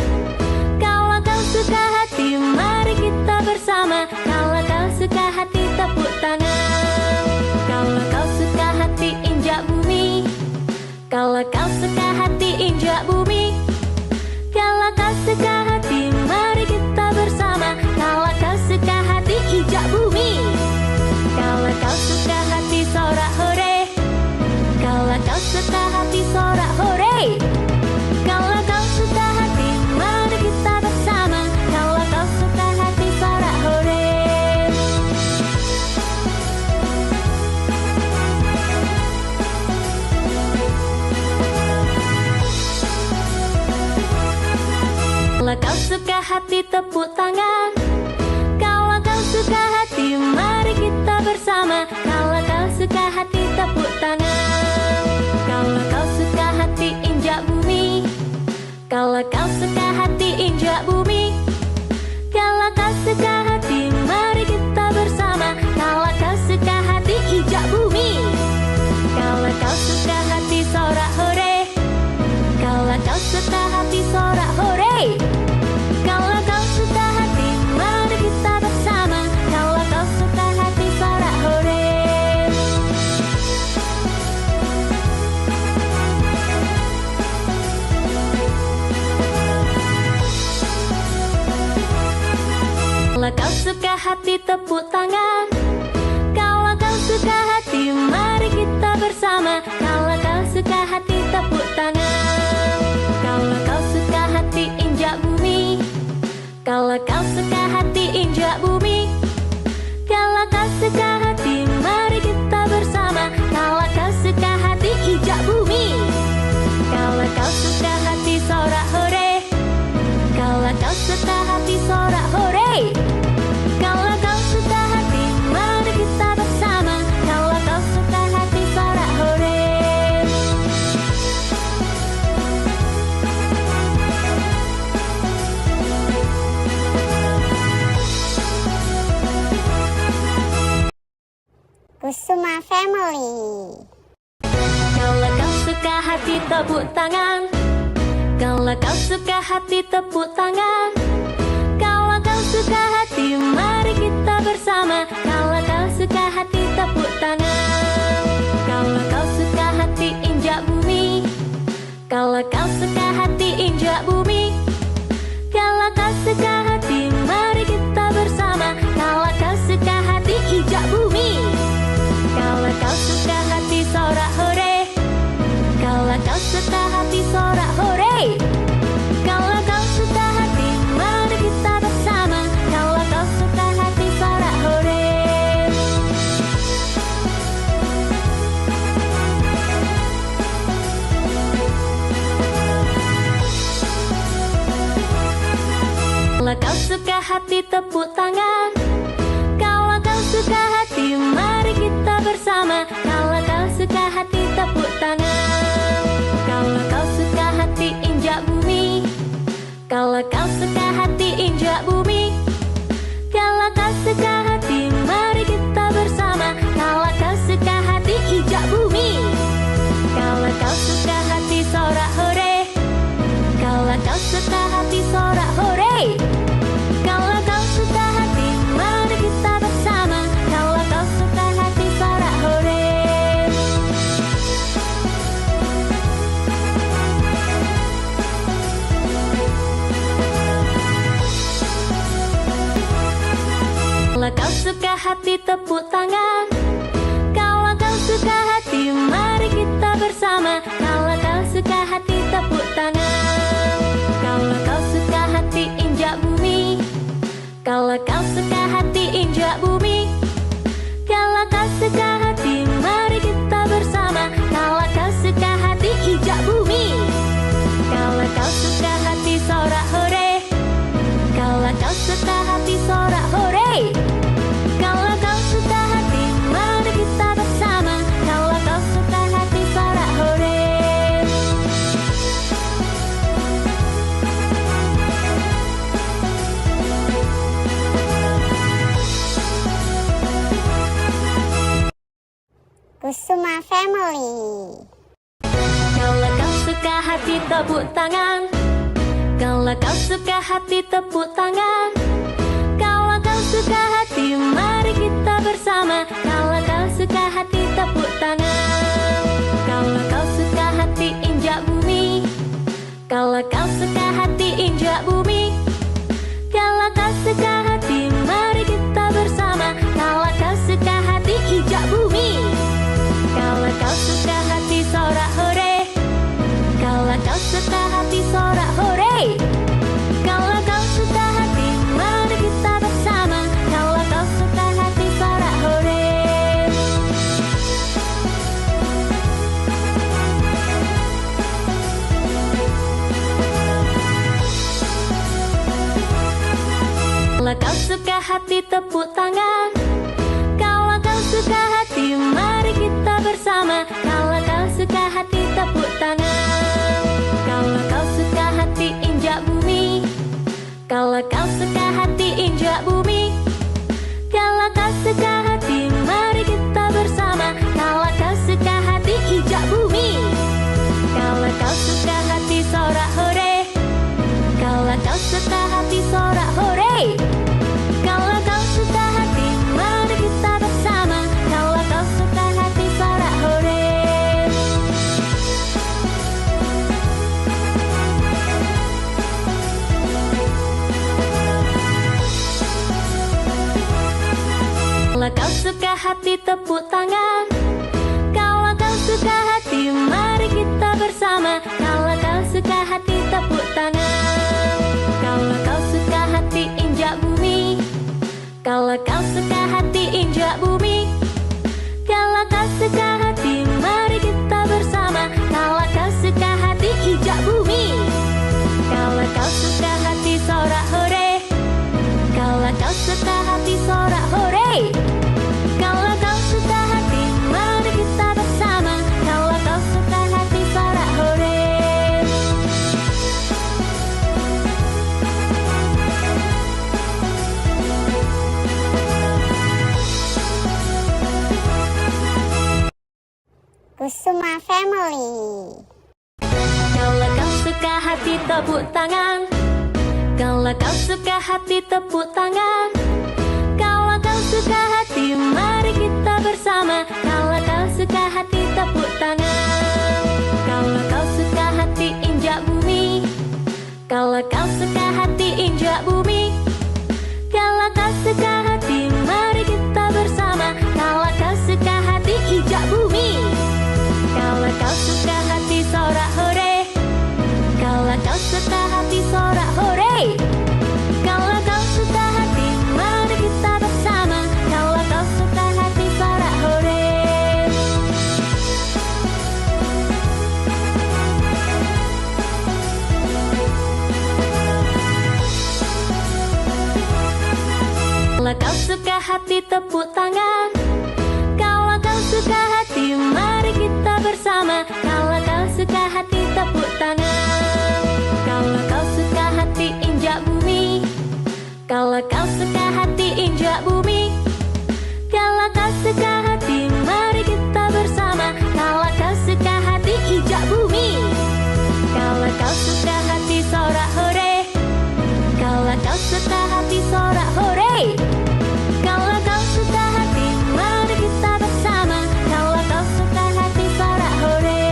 Kalau kau suka hati, mari kita bersama. Kalau kau suka hati, tepuk tangan. Kalau kau suka hati, injak bumi. Kalau kau suka hati, injak bumi. Kalau kau suka hati, mari kita bersama. Kalau kau suka hati, injak bumi. Kalau kau suka hati, sorak hore. Kalau kau suka hati, sorak hore. Kalau kau suka hati, mari kita bersama. Kalau kau suka hati, sorak hore. Kalau kau suka hati, tepuk tangan. Kalau kau suka hati, mari kita bersama. Kalau kau suka hati, tepuk tangan. Kalau kau suka hati, injak bumi. Kalau kau suka hati, injak bumi. Kalau kau suka hati, mari kita bersama. Kalau kau suka hati, injak bumi. Kalau kau suka hati, sorak hore. Kalau kau suka hati, sorak hore. Kalau kau suka hati, mari kita bersama. Kalau kau suka hati, sorak hore. Kalau kau suka hati, tepuk tangan. Kalau kau suka hati, mari kita bersama. Kalau kau suka hati, tepuk tangan. Kalau kau suka hati, injak bumi. Kalau kau suka hati, injak bumi. Kalau kau suka hati, mari kita bersama. Kalau kau suka hati, injak bumi. Kalau kau suka hati, sorak hore. Kalau kau suka hati, sorak hore. Kalau kau suka hati, mari kita bersama. Kalau kau suka hati, sorak hore. Kusuma Family. Kalau kau suka hati, tepuk tangan. Kalau kau suka hati, tepuk tangan. Kalau kau suka hati, mari kita bersama. Kalau kau suka hati, tepuk tangan. Kalau kau suka hati, injak bumi. Kalau kau suka hati, injak bumi. Kalau kau suka hati, mari kita bersama. Kalau kau suka hati, injak bumi. Kalau kau suka hati, sorak hore. Kalau kau suka hati, sorak hore. Kalau kau suka hati, mari kita bersama. Kalau kau suka hati, sorak hore. tepuk tangan. Kalau kau suka hati, mari kita bersama. Kalau kau suka hati, tepuk tangan. Kalau kau suka hati, injak bumi. Kalau kau suka hati, injak bumi. Kalau kau suka hati, mari kita bersama. Kalau kau suka hati, injak bumi. Kalau kau suka hati, sorak hore. Kalau kau suka hati, sorak hore. Kalau kau suka hati, mari kita bersama. Kalau kau suka hati, sorak hore. Kalau kau suka hati, tepuk tangan. Kalau kau suka hati, mari kita bersama. Kalau kau suka hati, tepuk tangan. Kalau kau suka hati, injak bumi. Kalau kau suka hati, injak bumi. Kalau kau suka hati, mari kita bersama. Kalau kau suka hati, injak bumi. Kalau kau suka hati, sorak hore. Kalau kau suka hati, sorak hore. Kalau kau suka hati, mari kita bersama. Kalau kau suka hati, sorak hore. Kusuma Family. Kalau kau suka hati, tepuk tangan. Kalau kau suka hati, tepuk tangan. Kalau kau suka hati, mari kita bersama. Kalau kau suka hati, tepuk tangan. Kalau kau suka hati, injak bumi. Kalau kau suka hati, injak bumi. Kalau kau suka hati, mari kita bersama. Kalau kau suka hati, injak bumi. Kalau kau suka hati, sorak hore. Kalau kau suka hati, sorak hore. Kalau kau suka hati, mari kita bersama. Kalau kau suka hati, sorak hore. Kalau kau suka hati, tepuk tangan. Kalau kau suka hati, mari kita bersama. Kalau kau suka hati, tepuk tangan. Kalau kau suka hati, injak bumi. Kalau kau suka hati, injak bumi. Kalau kau suka hati, mari kita bersama. Kalau kau suka hati, injak bumi. Kalau kau suka hati, sorak hore. Kalau kau suka hati, sorak hore. Kalau kau suka hati, mari kita bersama. Kalau kau suka hati, sorak hore. Kalau kau suka hati, tepuk tangan. Kalau kau suka hati, mari kita bersama. Kalau kau suka hati, tepuk tangan. Kalau kau suka hati, injak bumi. Kalau kau suka hati, injak bumi. Kalau kau suka hati, mari kita bersama. Kalau kau suka hati, injak bumi. Kalau kau suka hati, sorak hore. Kalau kau suka hati, sorak hore. Kalau kau suka hati, mari kita bersama. Kalau kau suka hati, sorak hore. Kusuma Family. Kalau kau suka hati, tepuk tangan. Kalau kau suka hati, tepuk tangan. Kalau kau suka hati, mari kita bersama. Kalau kau suka hati, tepuk tangan. Kalau kau suka hati, injak bumi. Kalau kau suka hati, injak bumi. Kalau kau suka hati, mari kita bersama. Kalau kau suka hati, injak bumi. Kalau kau suka hati, sorak hore. Kalau kau suka hati, sorak hore. Kalau kau suka hati, mari kita bersama. Kalau Kalau kau suka hati, injak bumi. Kalau kau suka hati, mari kita bersama. Kalau kau suka hati, injak bumi. Kalau kau suka hati, sorak hore. Kalau kau suka hati, sorak hore. Kalau kau suka hati, mari kita bersama. Kalau kau suka hati, sorak hore.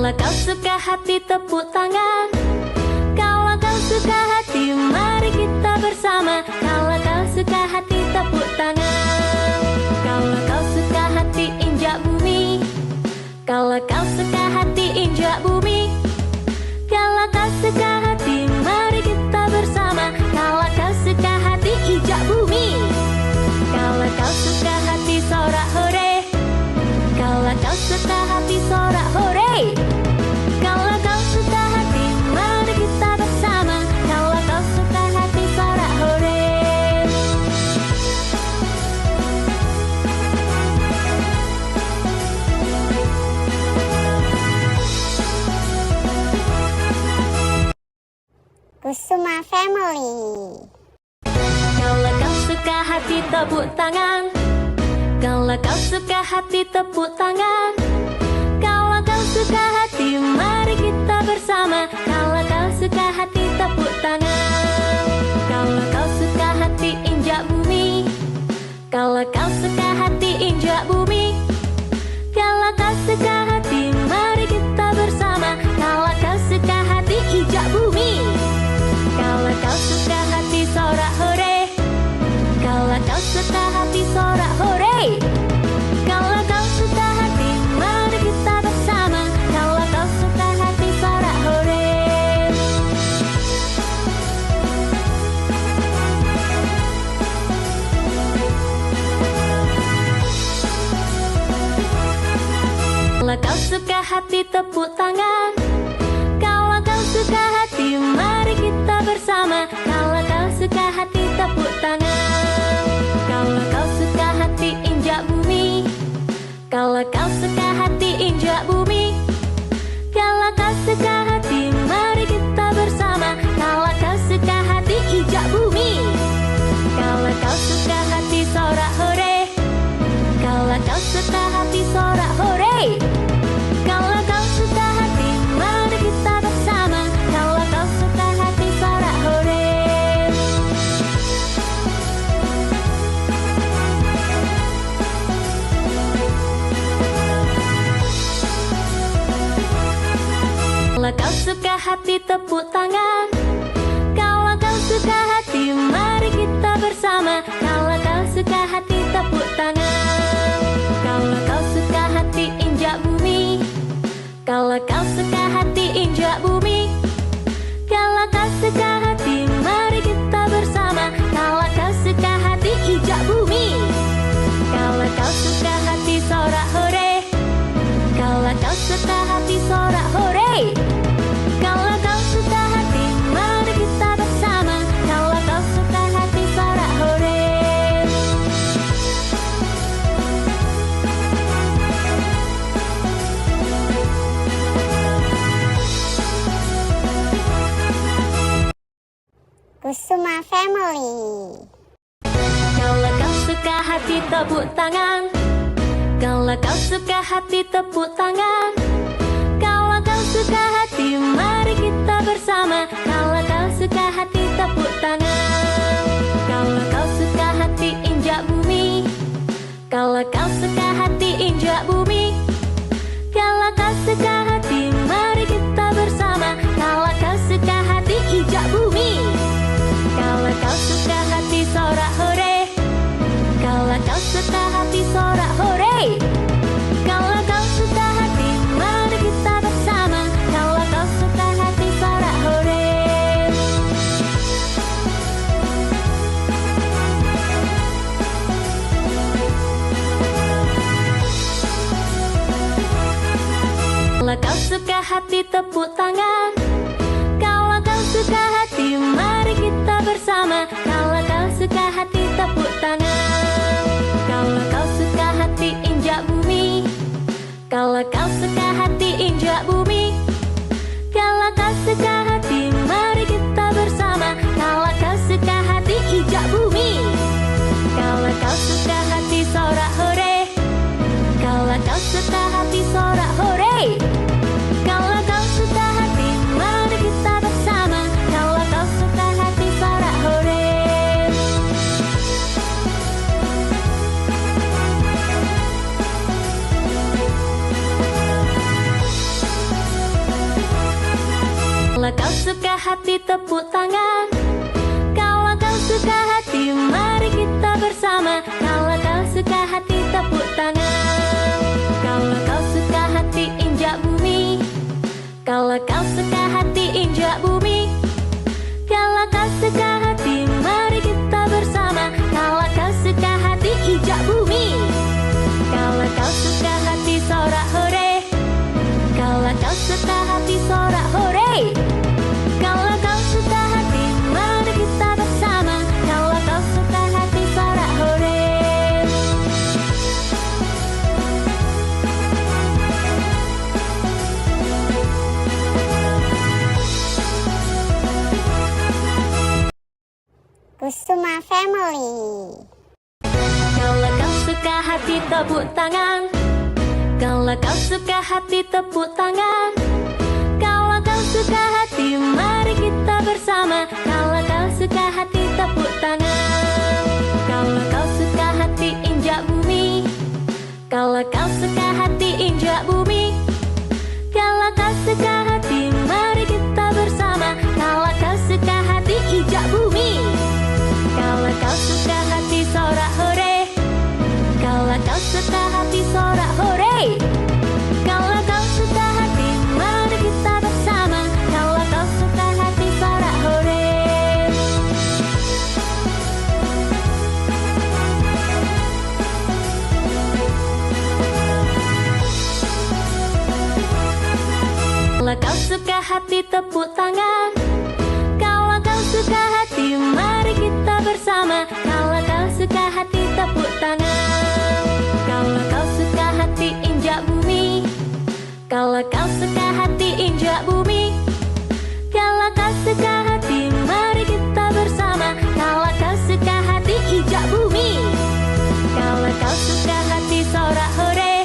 Kalau kau suka hati, tepuk tangan. Kalau kau suka hati, mari kita bersama. Kalau kau suka hati, tepuk tangan. Kalau kau suka hati, injak bumi. Kalau kau suka hati, injak bumi. Kalau kau suka hati, mari kita bersama. Kalau kau suka hati, injak bumi. Kalau kau suka hati, sorak hore. Kalau kau suka hati, sorak hore. Kalau kau suka hati, mari kita bersama. Kalau kau suka hati, sorak hore. Kusuma Family. Kalau kau suka hati, tepuk tangan. Kalau kau suka hati, tepuk tangan. Kalau kau suka hati, mari kita bersama. Kalau kau suka hati, tepuk tangan. Kalau kau suka hati, injak bumi. Kalau kau suka hati, injak bumi. Kalau kau suka hati, mari kita bersama. Kalau kau suka hati, injak bumi. Kalau kau suka hati, sorak hore. Kalau kau suka hati, sorak hore. Kalau kau suka hati, mari kita bersama. Kalau kau suka hati, sorak hore. Kalau kau suka hati, tepuk tangan. Kalau kau suka hati, mari kita bersama. Kalau kau suka hati, tepuk tangan. Kalau kau suka hati, injak bumi. Kalau kau suka hati, injak bumi. Kalau kau suka hati, mari kita bersama. Kalau kau suka hati, injak bumi. Kalau kau suka hati, sorak hore. Kalau kau suka hati, sorak hore. Kalau kau suka hati, mari kita bersama. Kalau kau suka hati, sorak hore. Kalau kau suka hati, tepuk tangan. Kalau kau suka hati, mari kita bersama. Kalau kau suka hati, tepuk tangan. Kalau kau suka hati, injak bumi. Kalau kau suka hati, injak bumi. Kalau kau suka hati, mari kita bersama. Kalau kau suka hati, injak bumi. Kalau kau suka hati, sorak hore. Kalau kau suka hati, sorak hore. Kalau kau suka hati, mari kita bersama. Kalau kau suka hati, sorak hore. Kusuma Family. Kalau kau suka hati, tepuk tangan. Kalau kau suka hati, tepuk tangan. Kalau kau suka hati, mari kita bersama. Kalau kau suka hati, tepuk tangan. Kalau kau suka hati, injak bumi. Kalau kau suka hati, injak bumi. Kalau kau suka hati, mari kita bersama. Kalau kau suka hati, injak bumi. Kalau kau suka hati, sorak hore. Kalau kau suka hati, sorak hore. Kalau kau suka hati, mari kita bersama. Kalau kau suka hati, sorak hore. Kalau kau suka hati, tepuk tangan. Kalau kau suka hati, mari kita bersama. Kalau kau suka hati, tepuk tangan. Kalau kau suka hati, Kalau kau suka hati injak bumi. Kalau kau suka hati mari kita bersama. Kalau kau suka hati injak bumi. Kalau kau suka hati sorak hore. Kalau kau suka hati sorak hore. Kalau kau suka hati mari kita bersama. Kalau kau suka hati sorak hore. Kalau kau suka hati tepuk tangan. Kalau kau suka hati mari kita bersama. Kalau kau suka hati tepuk tangan. Kalau kau suka hati injak bumi. Kalau kau suka hati injak bumi. Kalau kau suka hati mari kita bersama. Kalau kau suka hati injak bumi. Kalau kau suka hati sorak hore. Kalau kau suka hati sorak hore. Kalau kau suka hati mari kita bersama. Kalau kau suka hati sorak hore. Kusuma Family. Kalau kau suka hati tepuk tangan. Kalau kau suka hati tepuk tangan. Kalau kau suka hati mari kita bersama. Kalau kau suka hati tepuk tangan. Kalau kau suka hati injak bumi. Kalau kau suka hati injak bumi. Kalau kau suka hati mari kita bersama. Kalau kau suka hati injak bumi. Kalau kau suka hati sorak hore. Kalau kau suka hati sorak hore. Kalau kau suka hati mari kita bersama. Kalau kau suka hati sorak hore. Kalau kau suka hati tepuk tangan. Kalau kau suka hati mari kita bersama. Kalau kau suka hati tepuk tangan. Kalau kau suka hati injak bumi. Kalau kau suka hati injak bumi. Kalau kau suka hati mari kita bersama. Kalau kau suka hati injak bumi. Kalau kau suka hati sorak hore.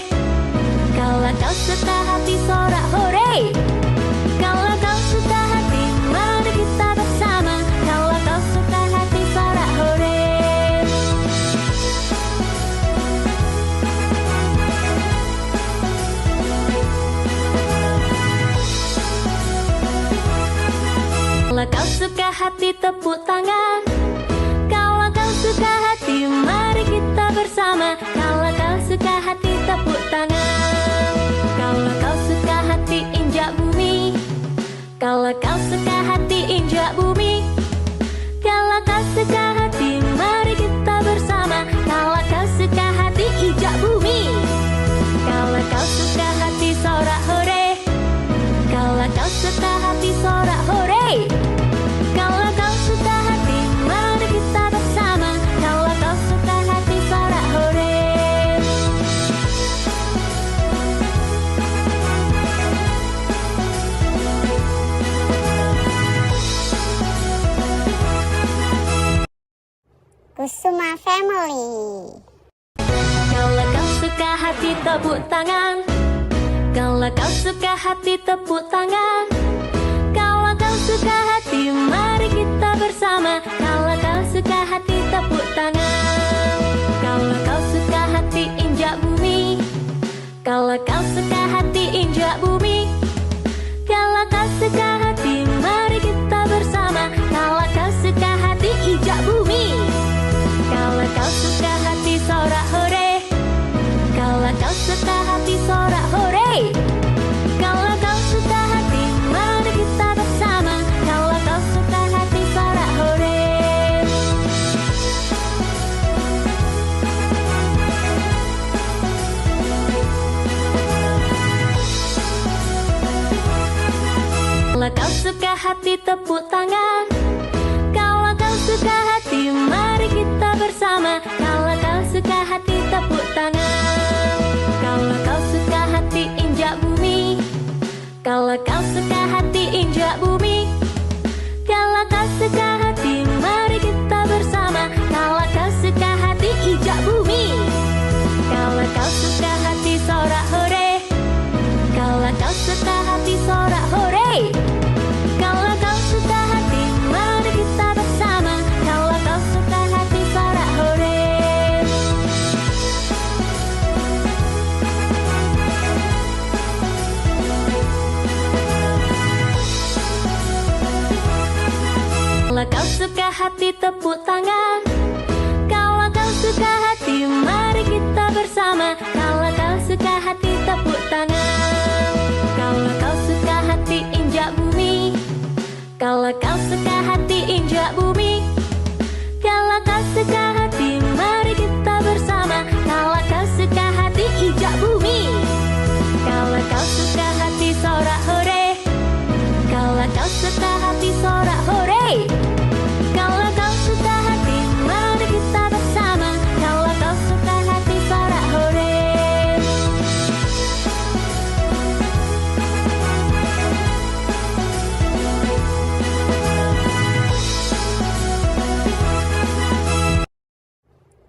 Kalau kau suka hati sorak hore. Kalau kau suka hati mari kita bersama. Kalau kau suka hati sorak hore. Kalau kau suka hati tepuk tangan. Kalau kau suka hati mari kita bersama. Kalau kau suka hati tepuk tangan. Kalau kau suka hati injak bumi. Kalau kau suka hati injak bumi. Kalau kau suka hati mari kita bersama. Kalau kau suka hati injak bumi. Kalau kau suka hati sorak hore. Kalau kau suka hati sorak hore. Kalau kau suka hati mari kita bersama. Kalau kau suka hati sorak hore. Kusuma Family. Kalau kau suka hati tepuk tangan. Kalau kau suka hati tepuk tangan. Kalau kau suka hati mari kita bersama. Kalau kau suka hati tepuk tangan. Kalau kau suka hati injak bumi. Kalau kau suka hati injak bumi. Kalau kau suka hati mari kita bersama. Kalau kau suka hati injak bumi. Kalau kau suka hati sorak hore. Kalau kau suka hati sorak hore. Kalau kau suka hati mari kita bersama. Kalau kau suka hati sorak hore. Kalau kau suka hati tepuk tangan. Kalau kau suka hati mari kita bersama. Kalau kau suka hati tepuk tangan. Kalau kau suka hati Kalau kau suka hati, injak bumi. Kalau kau suka hati, mari kita bersama. Kalau kau suka hati, injak bumi. Kalau kau suka hati, sorak hore. Kalau kau suka hati, sorak hore. Kalau kau suka hati, mari kita bersama. Kalau kau suka hati, sorak hore. Kalau kau suka hati, tepuk tangan. Kalau kau suka hati, mari kita bersama. Kalau kau suka hati, tepuk tangan. Kalau kau suka hati, injak bumi. Kalau kau suka hati, injak bumi. Kalau kau suka hati, mari kita bersama. Kalau kau suka hati, injak bumi. Kalau kau suka hati, sorak hore. Kalau kau suka hati, sorak hore. Kalau kau suka hati, mari kita bersama. Kalau kau suka hati, sorak hore.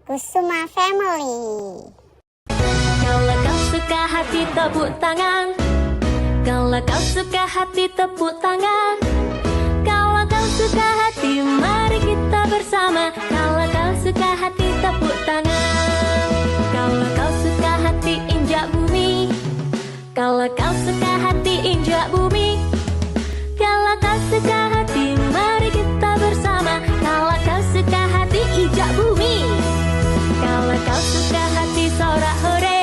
Kusuma Family. Kalau kau suka hati, tepuk tangan. Kalau kau suka hati, tepuk tangan. Kalau kau suka hati, mari kita bersama. Kalau kau suka hati, tepuk tangan. Kalau kau suka hati, injak bumi. Kalau kau suka hati, injak bumi. Kalau kau suka hati, mari kita bersama. Kalau kau suka hati, injak bumi. Kalau kau suka hati, sorak hore.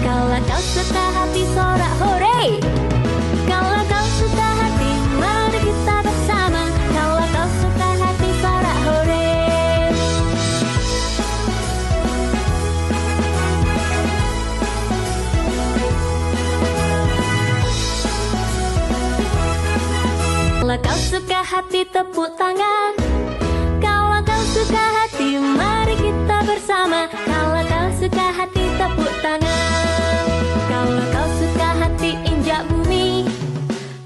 Kalau kau suka hati, sorak hore. Kalau kau suka hati, mari kita bersama. Kalau kau suka hati, sorak hore. Kalau kau suka hati, tepuk tangan. Kalau kau suka hati, mari kita bersama. Kalau kau suka hati, tepuk tangan. Kalau kau suka hati, injak bumi.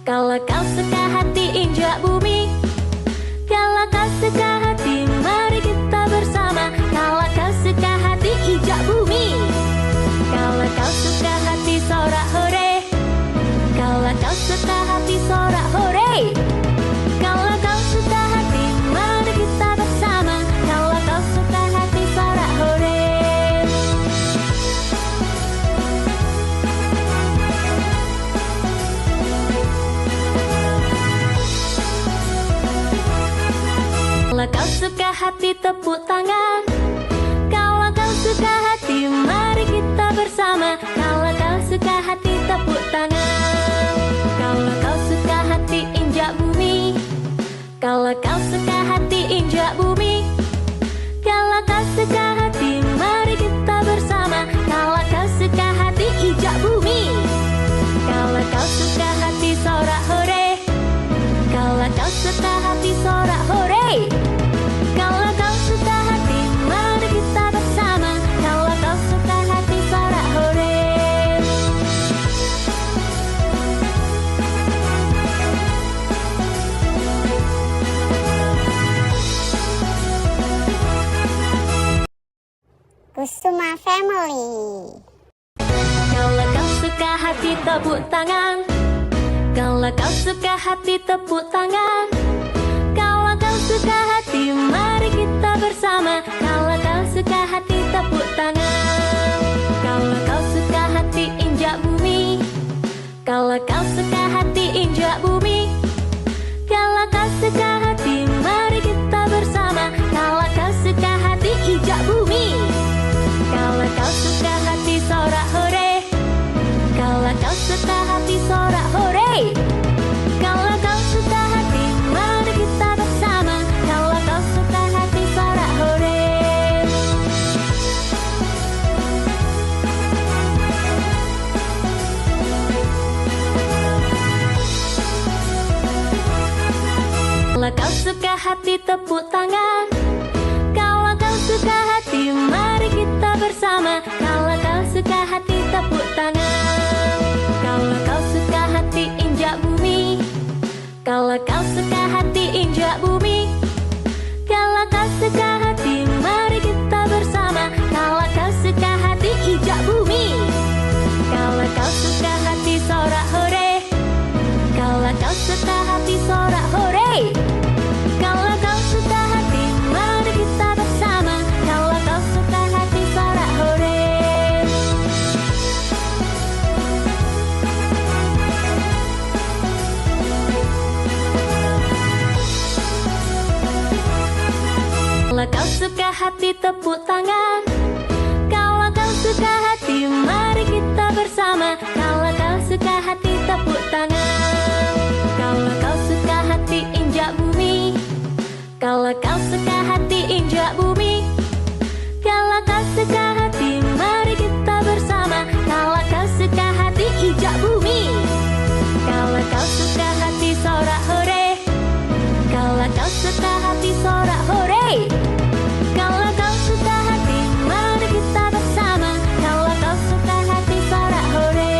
Kalau kau suka hati, injak bumi. Kalau kau suka hati, mari kita bersama. Kalau kau suka hati, injak bumi. Kalau kau suka hati, sorak hore. Kalau kau suka hati, sorak hore. Kalau kau suka hati, mari kita bersama. Kalau kau suka hati, sorak hore. Kalau kau suka hati, tepuk tangan. Kalau kau suka hati, mari kita bersama. Kalau kau suka hati, tepuk tangan. Kalau kau suka hati, injak bumi. Kalau kau suka hati, injak bumi. Kalau kau suka hati, mari kita bersama. Kalau kau suka hati, injak bumi. Kalau kau suka hati, sorak hore. Kalau kau suka hati, sorak hore. Kalau kau suka hati, mari kita bersama. Kalau kau suka hati, sorak hore. Kusuma Family. Kalau kau suka hati, tepuk tangan. Kalau kau suka hati, tepuk tangan. Kalau kau suka hati, mari kita bersama. Kalau kau suka hati, tepuk tangan. Kalau kau suka hati, injak bumi. Kalau kau suka hati, injak bumi. Kalau kau suka hati, mari kita bersama. Kalau kau suka hati, injak bumi. Kalau kau suka hati, sorak hore. Kalau kau suka hati, sorak hore. Kalau kau suka hati, mari kita bersama. Kalau kau suka hati, sorak hore. Kalau kau suka hati, tepuk tangan. Kalau kau suka hati, mari kita bersama. Kalau kau suka hati, tepuk tangan. Kalau kau suka hati, suka hati sorak hore. Kalau kau suka hati, mari kita bersama. Kalau kau suka hati sorak hore. Kalau kau suka hati, tepuk tangan. Kalau kau suka hati, mari kita bersama. Kalau kau suka hati, tepuk tangan. Kalau kau suka hati, injak bumi. Kalau kau suka hati, injak bumi. Kalau kau suka hati, mari kita bersama. Kalau kau suka hati, injak bumi. Kalau kau suka hati, sorak hore. Kalau kau suka hati, sorak hore. Kalau kau suka hati, mari kita bersama. Kalau kau suka hati, sorak hore.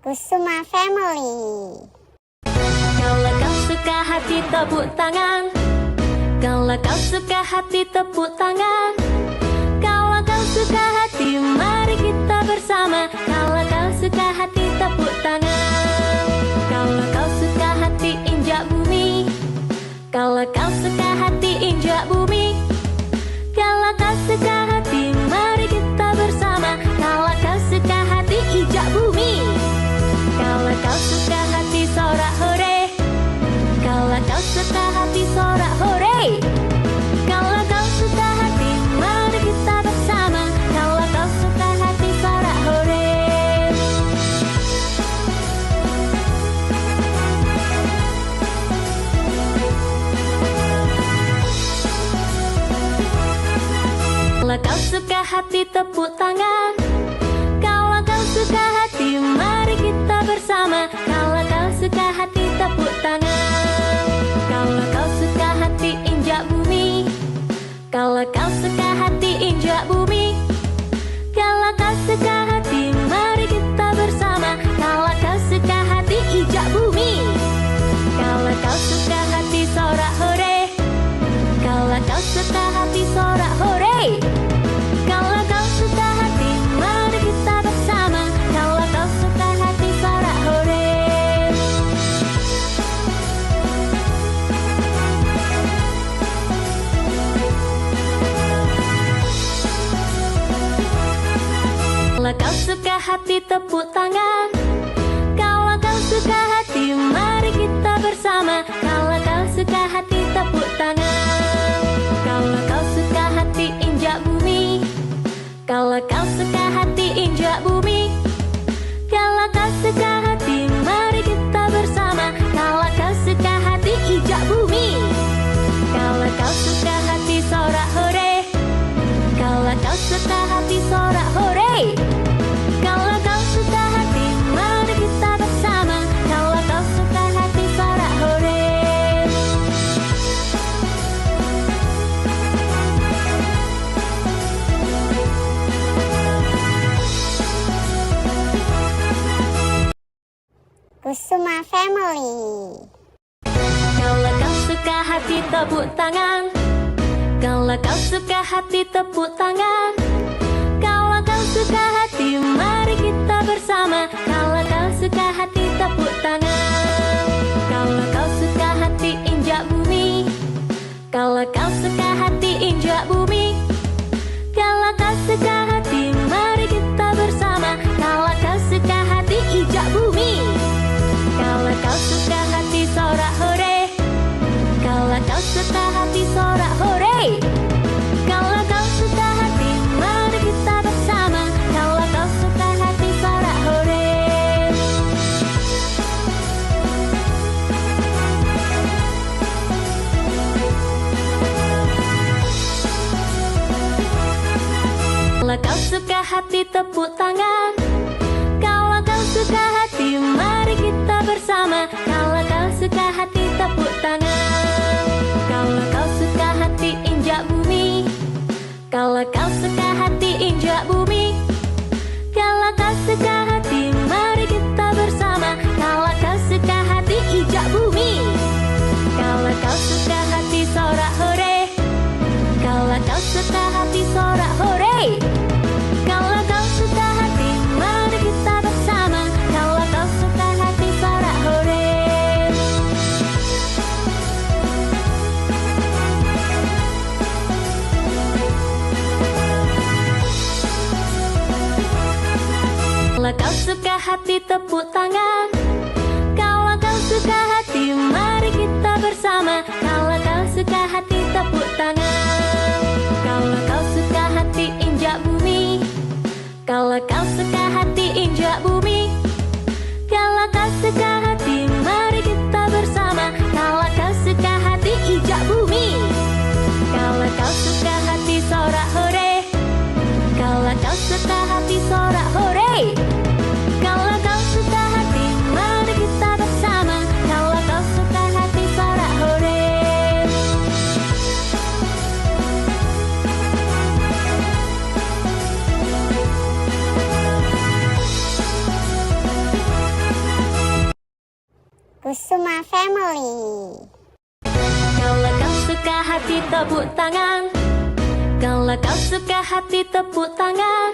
Kusuma Family. Kalau kau suka hati, tepuk tangan. Kalau kau suka hati, tepuk tangan. Kalau kau suka hati, mari kita bersama. Kalau kau suka hati, tepuk tangan. Kalau kau suka hati, injak bumi. Kalau kau suka hati, injak bumi. Kalau kau suka hati, mari kita bersama. Kalau kau suka hati, injak bumi. Kalau kau suka hati, sorak hore. Kalau kau suka hati, sorak hore. Kalau kau suka hati, mari kita bersama. Kalau kau suka hati, sorak hore. Kalau kau suka hati, tepuk tangan. Kalau kau suka hati, mari kita bersama. Kalau kau suka hati, tepuk tangan. Kalau kau suka hati, injak bumi. Kalau kau suka hati, injak bumi. Kalau kau suka hati, mari kita bersama. Kalau kau suka hati, injak bumi. Kalau kau suka hati, sorak hore. Kalau kau suka hati, sorak hore. Kalau kau suka hati, mari kita bersama. Kalau kau suka hati, sorak hore. Kalau kau suka hati, tepuk tangan. Kalau kau suka hati, mari kita bersama. Kalau kau suka hati, tepuk tangan. Kalau kau suka hati, injak bumi. Kalau kau suka hati, injak bumi. Kalau kau suka hati, mari kita bersama. Kalau kau suka hati, injak bumi. Kalau kau suka hati, sorak hore. Kalau kau suka hati, sorak hore. Kalau kau suka hati, mari kita bersama. Kalau kau suka hati, sorak hore. Kusuma Family. Kalau kau suka hati, tepuk tangan. Kalau kau suka hati, tepuk tangan. Kalau kau suka hati, mari kita bersama. Kalau kau suka hati, tepuk tangan. Kalau kau suka hati, injak bumi. Kalau kau suka hati, injak bumi. Kalau kau suka hati, mari kita bersama. Kalau kau suka hati, injak bumi. Kalau kau suka hati, sorak hore. Kalau kau suka hati, sorak hore. Kalau kau suka hati, mari kita bersama. Kalau kau suka hati, sorak hore. Kalau kau suka hati, tepuk tangan. Kalau kau suka hati, mari kita bersama. Kalau kau suka hati, tepuk tangan. Kalau kau suka hati, injak bumi. Kalau kau suka hati, injak bumi. Kalau kau suka hati, mari kita bersama. Kalau kau suka hati, injak bumi. Kalau kau suka hati, sorak hore. hati tepuk tangan. Kalau kau suka hati mari kita bersama. Kalau kau suka hati tepuk tangan. Kalau kau suka hati injak bumi. Kalau kau suka hati injak bumi. Kalau kau suka hati mari kita bersama. Kalau kau suka hati injak bumi. Kalau kau suka hati sorak hore. Kalau kau suka hati sorak hore. Kalau kau suka hati mari kita bersama. Kalau kau suka hati sorak hore. Kusuma Family. Kalau kau suka hati tepuk tangan. Kalau kau suka hati tepuk tangan.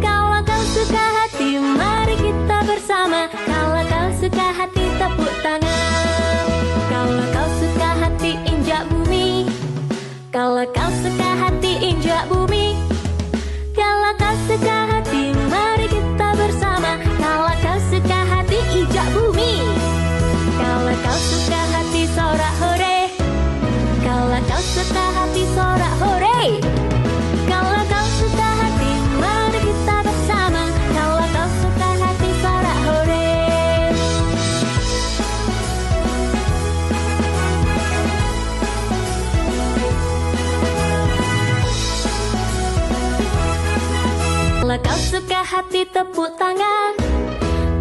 Kalau kau suka hati mari kita bersama. Kalau kau suka hati tepuk tangan. Kalau kau suka hati injak bumi. Kalau kau suka hati injak bumi. Kalau kau suka hati mari kita bersama. Kalau kau suka hati injak bumi. Kalau kau suka hati sorak hore. Kalau kau suka hati sorak hore. Kalau kau suka hati mari kita bersama. Kalau kau suka hati sorak hore. Kalau kau suka hati tepuk tangan.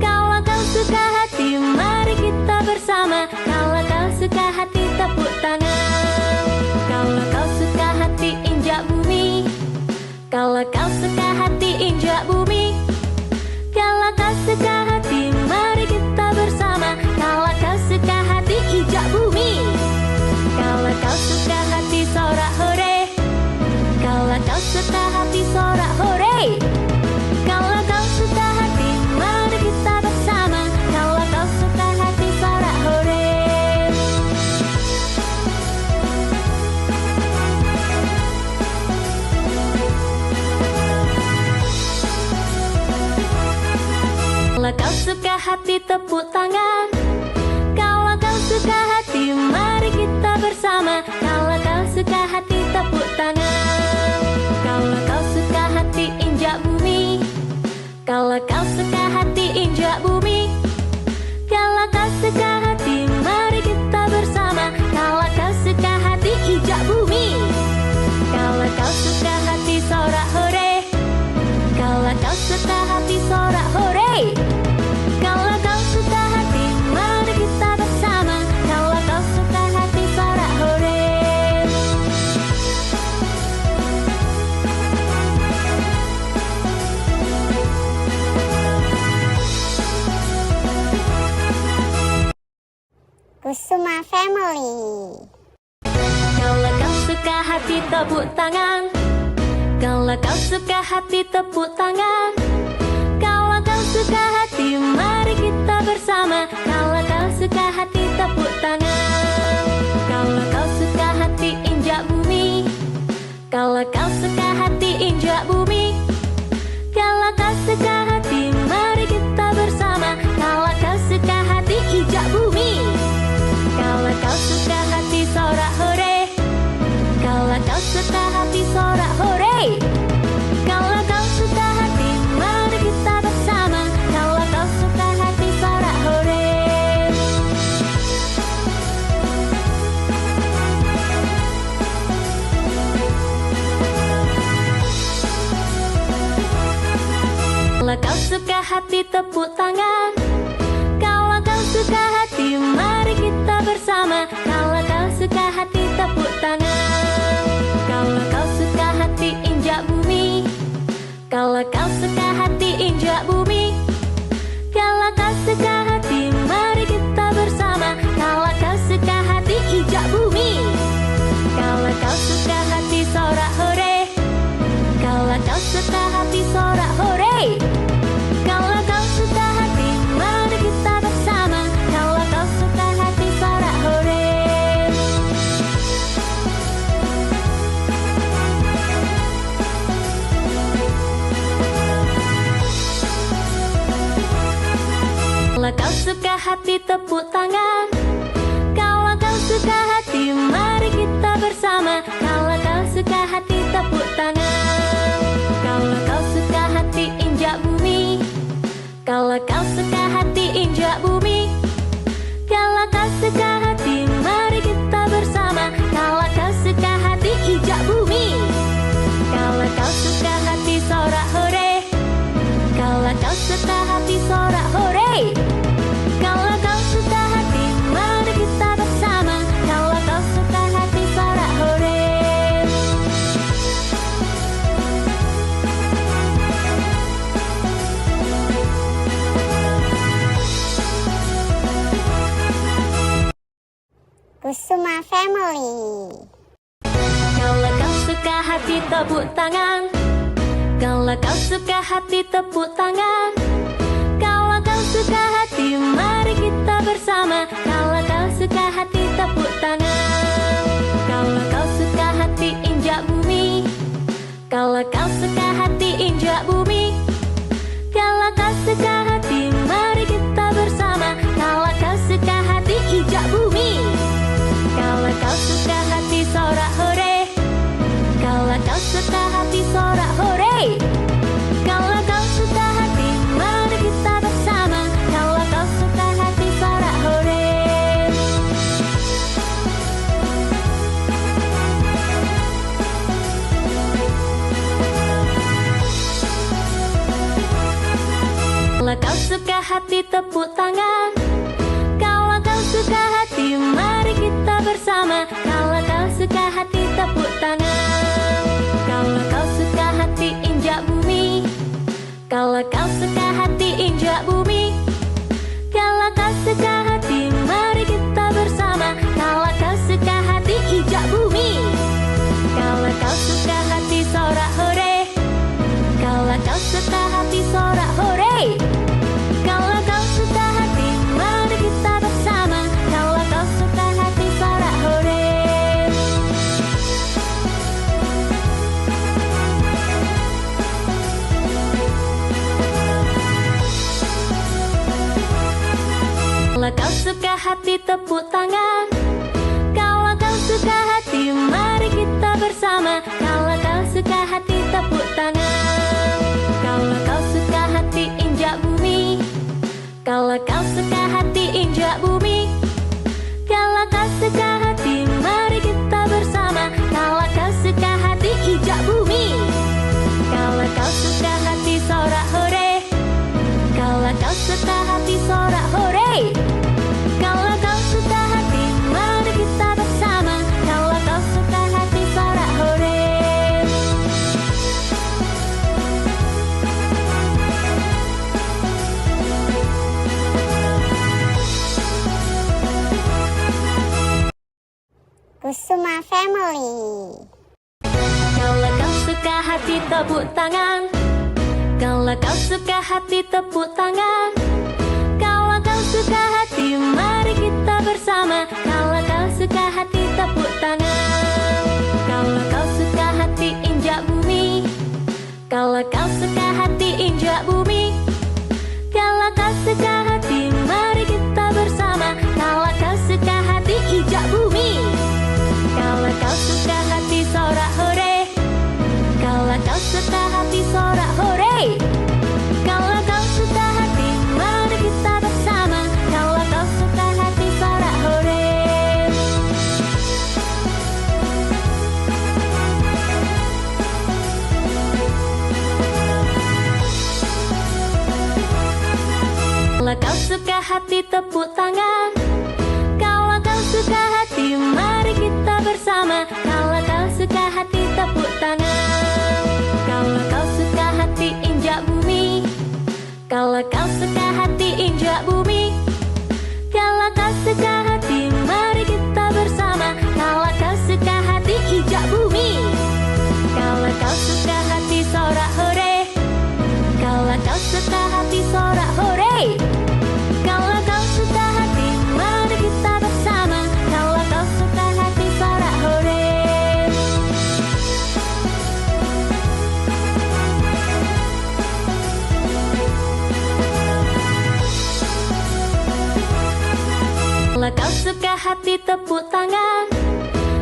Kalau kau suka hati mari kita bersama. Kalau kau suka hati tepuk tangan. Kalau kau suka hati injak bumi. Kalau kau suka hati injak bumi. Kalau kau suka hati mari kita bersama. Kalau kau suka hati injak bumi. Kalau kau suka hati sorak hore. Kalau kau suka hati sorak hore. Kalau kau suka hati mari kita bersama. Kalau kau suka hati sorak hore. Kalau kau suka hati tepuk tangan. Kalau kau suka hati mari kita bersama. Kalau kau suka hati tepuk tangan. Kalau kau suka hati injak bumi. Kalau kau suka hati injak bumi. Kalau kau suka hati mari kita bersama. Kalau kau suka hati injak bumi. Kalau kau suka hati sorak hore. Kalau kau suka hati sorak hore. Kalau kau suka hati mari kita bersama. Kalau kau suka hati sorak hore. Kusuma Family. Kalau kau suka hati tepuk tangan. Kalau kau suka hati tepuk tangan. Kalau kau suka hati mari kita bersama. Kalau kau suka hati tepuk tangan. Kalau kau suka hati injak bumi. Kalau kau suka hati injak bumi. Kalau kau suka hati mari kita bersama. Kalau kau suka hati injak bumi. Kalau kau suka hati sorak hore. Kalau kau suka hati sorak hore. Kalau kau suka hati mari kita bersama. Kalau kau suka hati sorak hore. Kalau kau suka hati tepuk tangan. Kalau kau suka hati mari kita bersama. Kalau kau suka hati tepuk tangan. Kalau kau suka hati injak bumi. Kalau kau suka hati injak bumi. Kalau kau suka hati mari kita bersama. Kalau kau suka hati injak bumi. Kalau kau suka hati sorak hore. Kalau kau suka hati sorak hore. Kalau kau suka hati hati tepuk tangan. Kalau kau suka hati mari kita bersama. Kalau kau suka hati tepuk tangan. Kalau kau suka hati injak bumi. Kalau kau suka hati injak bumi. Kalau kau suka hati mari kita bersama. Kalau kau suka hati injak bumi. Kalau kau suka hati sorak hore. Kalau kau suka hati sorak hore. Kalau kau suka hati mari kita bersama. Kalau kau suka hati sorak hore. Kusuma Family. Kalau kau suka hati tepuk tangan. Kalau kau suka hati tepuk tangan. Kalau kau suka hati mari kita bersama. Kalau kau suka hati tepuk tangan. Kalau kau suka hati injak bumi. Kalau kau suka hati injak bumi. Kalau kau suka hati mari kita bersama. Kalau kau suka hati injak bumi. Kalau kau suka hati sorak hore. Kalau kau suka hati sorak hore. Kalau kau suka hati mari kita bersama. Kalau kau suka hati sorak hore. Kalau kau suka hati tepuk tangan. Kalau kau suka hati mari kita bersama. Kalau kau suka hati tepuk tangan. Kalau kau suka hati injak bumi. Kalau kau suka hati injak bumi. Kalau kau suka hati mari kita bersama. Kalau kau suka hati injak bumi. Kalau kau suka hati sorak hore. Kalau kau suka hati sorak hore. Kalau kau suka hati mari kita bersama. Kalau kau suka hati sorak hore. Kalau kau suka hati tepuk tangan. Kalau kau suka hati mari kita bersama. Kalau kau suka hati tepuk tangan. Kalau kau suka hati injak bumi. Kalau kau suka hati injak bumi. Kalau kau suka hati mari kita bersama. Kalau kau suka hati injak bumi. Kalau kau suka hati sorak hore. Kalau kau suka hati sorak hore. Kalau kau suka hati mari kita bersama. Kalau kau suka hati sorak hore. Kusuma Family. Kalau kau suka hati tepuk tangan. Kalau kau suka hati tepuk tangan. Kalau kau suka hati mari kita bersama. Kalau kau suka hati tepuk tangan. Kalau kau suka hati injak bumi. Kalau kau suka hati injak bumi. Kalau kau suka hati mari kita bersama. Kalau kau suka hati injak bumi. Kalau kau suka hati sorak hore. Kalau kau suka hati sorak hore. Kalau kau suka hati mari kita bersama. Kalau kau suka hati sorak hore. Kalau kau suka hati tepuk tangan. Kalau kau suka hati mari kita bersama. Kalau kau suka hati tepuk tangan. Kalau kau suka hati injak bumi. Kalau kau suka hati injak bumi. Kalau kau suka hati mari kita bersama. Kalau kau suka hati injak bumi. Kalau kau suka hati sorak hore. Kalau kau suka hati sorak hore. Kalau kau suka hati mari kita bersama. Kalau kau suka hati sorak hore. hati tepuk tangan.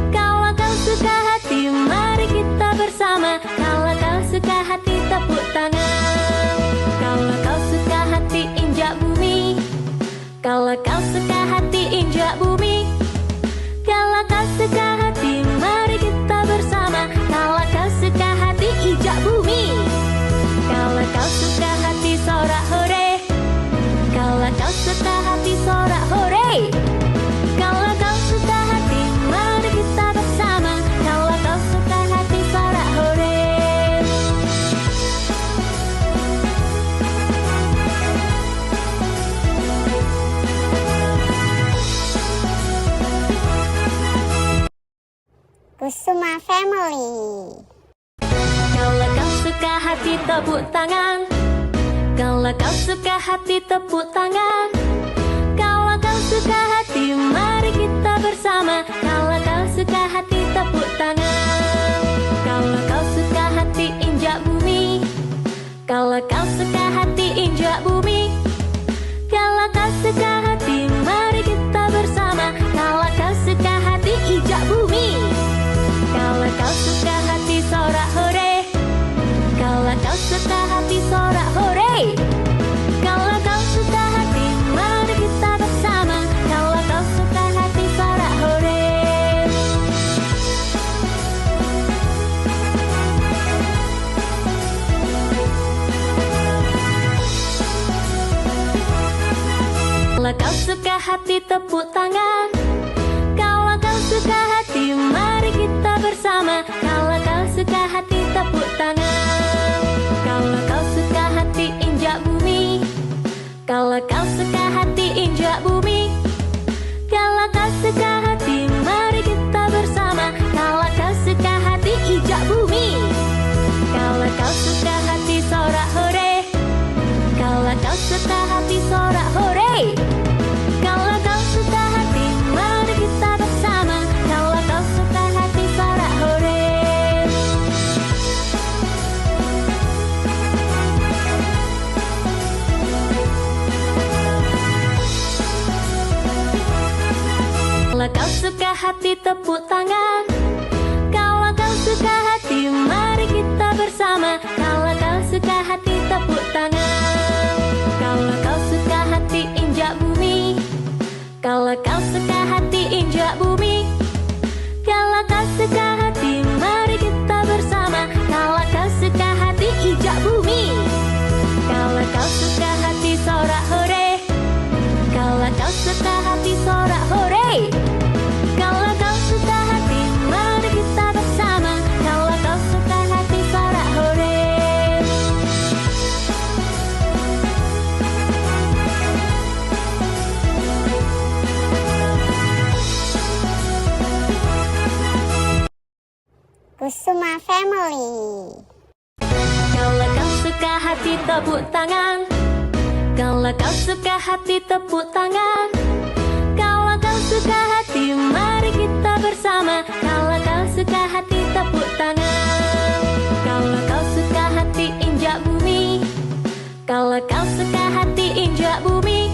Kalau kau suka hati mari kita bersama. Kalau kau suka hati tepuk tangan. Kalau kau suka hati injak bumi. Kalau kau suka hati injak bumi. Kalau kau suka hati mari kita bersama. Kalau kau suka hati injak bumi. Kalau kau suka hati sorak hore. Kalau kau suka hati sorak hore. Kalau kau suka hati mari kita bersama. Kalau kau suka hati sorak hore. Kusuma Family. Kalau kau suka hati tepuk tangan. Kalau kau suka hati tepuk tangan. Kalau kau suka hati mari kita bersama. Kalau kau suka hati tepuk tangan. Kalau kau suka hati injak bumi. Kalau kau suka hati injak bumi. Kalau kau suka hati mari kita bersama. Kalau kau suka hati injak bumi. Kalau kau suka hati sorak hore. Kalau kau suka hati sorak hore. Kalau kau suka hati mari kita bersama. Kalau kau suka hati sorak hore. Kalau kau suka hati tepuk tangan. Kalau kau suka hati mari kita bersama. Kalau kau suka hati tepuk tangan. Kalau kau suka hati injak bumi. Kalau kau suka hati injak bumi. Kalau kau suka hati mari kita bersama. Kalau kau suka hati injak bumi. Kalau kau suka hati sorak hore. Kalau kau suka hati sorak hore. Kalau kau suka hati mari kita bersama. Kalau kau suka hati sorak hore. Kalau kau suka hati tepuk tangan. Kalau kau suka hati mari kita bersama. Kalau kau suka hati tepuk tangan. Kalau kau suka hati injak bumi. Kalau kau suka hati injak bumi. Kalau kau suka hati mari kita bersama. Kalau kau suka hati injak bumi. Kalau kau suka hati sorak hore. Kalau kau suka hati sorak hore. Kalau kau suka hati mari kita bersama. Kalau kau suka hati sorak hore. Kusuma Family. Kalau kau suka hati tepuk tangan. Kalau kau suka hati tepuk tangan. Kalau kau suka hati mari kita bersama. Kalau kau suka hati tepuk tangan. Kalau kau suka hati injak bumi. Kalau kau suka hati injak bumi.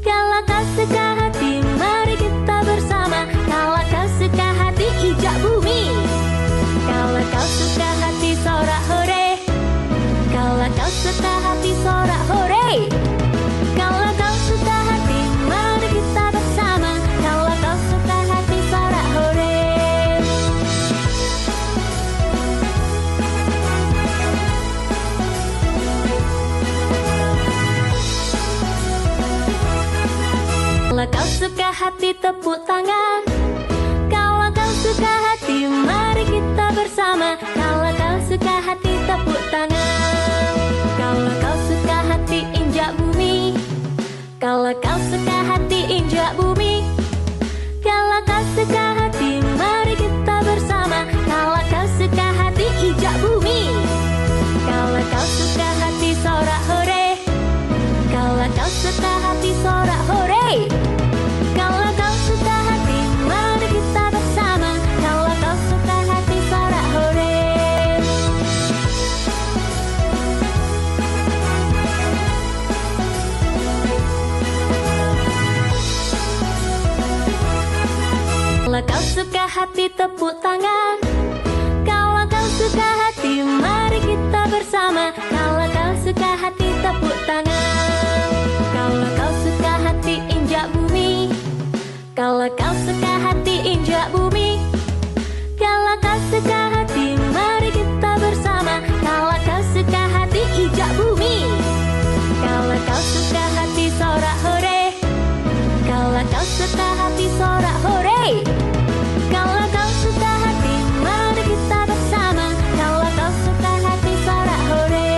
Kalau kau suka hati mari kita bersama. Kalau kau suka hati injak bumi. Kalau kau suka hati sorak hore. Kalau kau suka hati sorak hore. Kalau kau suka hati mari kita bersama. Kalau kau suka hati sorak hore. Kalau kau suka hati tepuk tangan. Kalau kau suka hati mari kita bersama. Kalau kau suka hati tepuk tangan. Kalau kau suka hati injak bumi. Kalau kau suka hati injak bumi. Kalau kau suka hati mari kita bersama. Kalau kau suka hati injak bumi. Kalau kau suka hati sorak hore. Kalau kau suka hati sorak hore. Kalau kau suka hati suka hati tepuk tangan. Kalau kau suka hati mari kita bersama. Kalau kau suka hati tepuk tangan. Kalau kau suka hati injak bumi. Kalau kau suka hati injak bumi. Kalau kau suka hati mari kita bersama. Kalau kau suka hati injak bumi. Kalau kau suka hati sorak hore. Kalau kau suka hati sorak hore. Kalau kau suka hati mari kita bersama. Kalau kau suka hati sorak hore.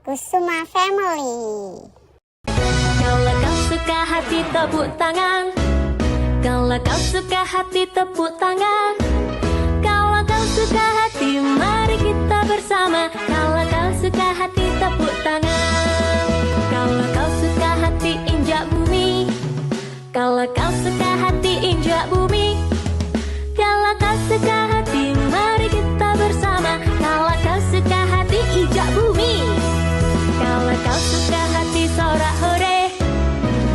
Kusuma Family. Kalau kau suka hati tepuk tangan. Kalau kau suka hati tepuk tangan. Kalau kau suka hati mari kita bersama. Kalau kau suka hati tepuk tangan. Kalau kau suka hati injak bumi. Kalau kau suka hati injak bumi. Kalau kau suka hati mari kita bersama. Kalau kau suka hati injak bumi. Kalau kau suka hati sorak hore.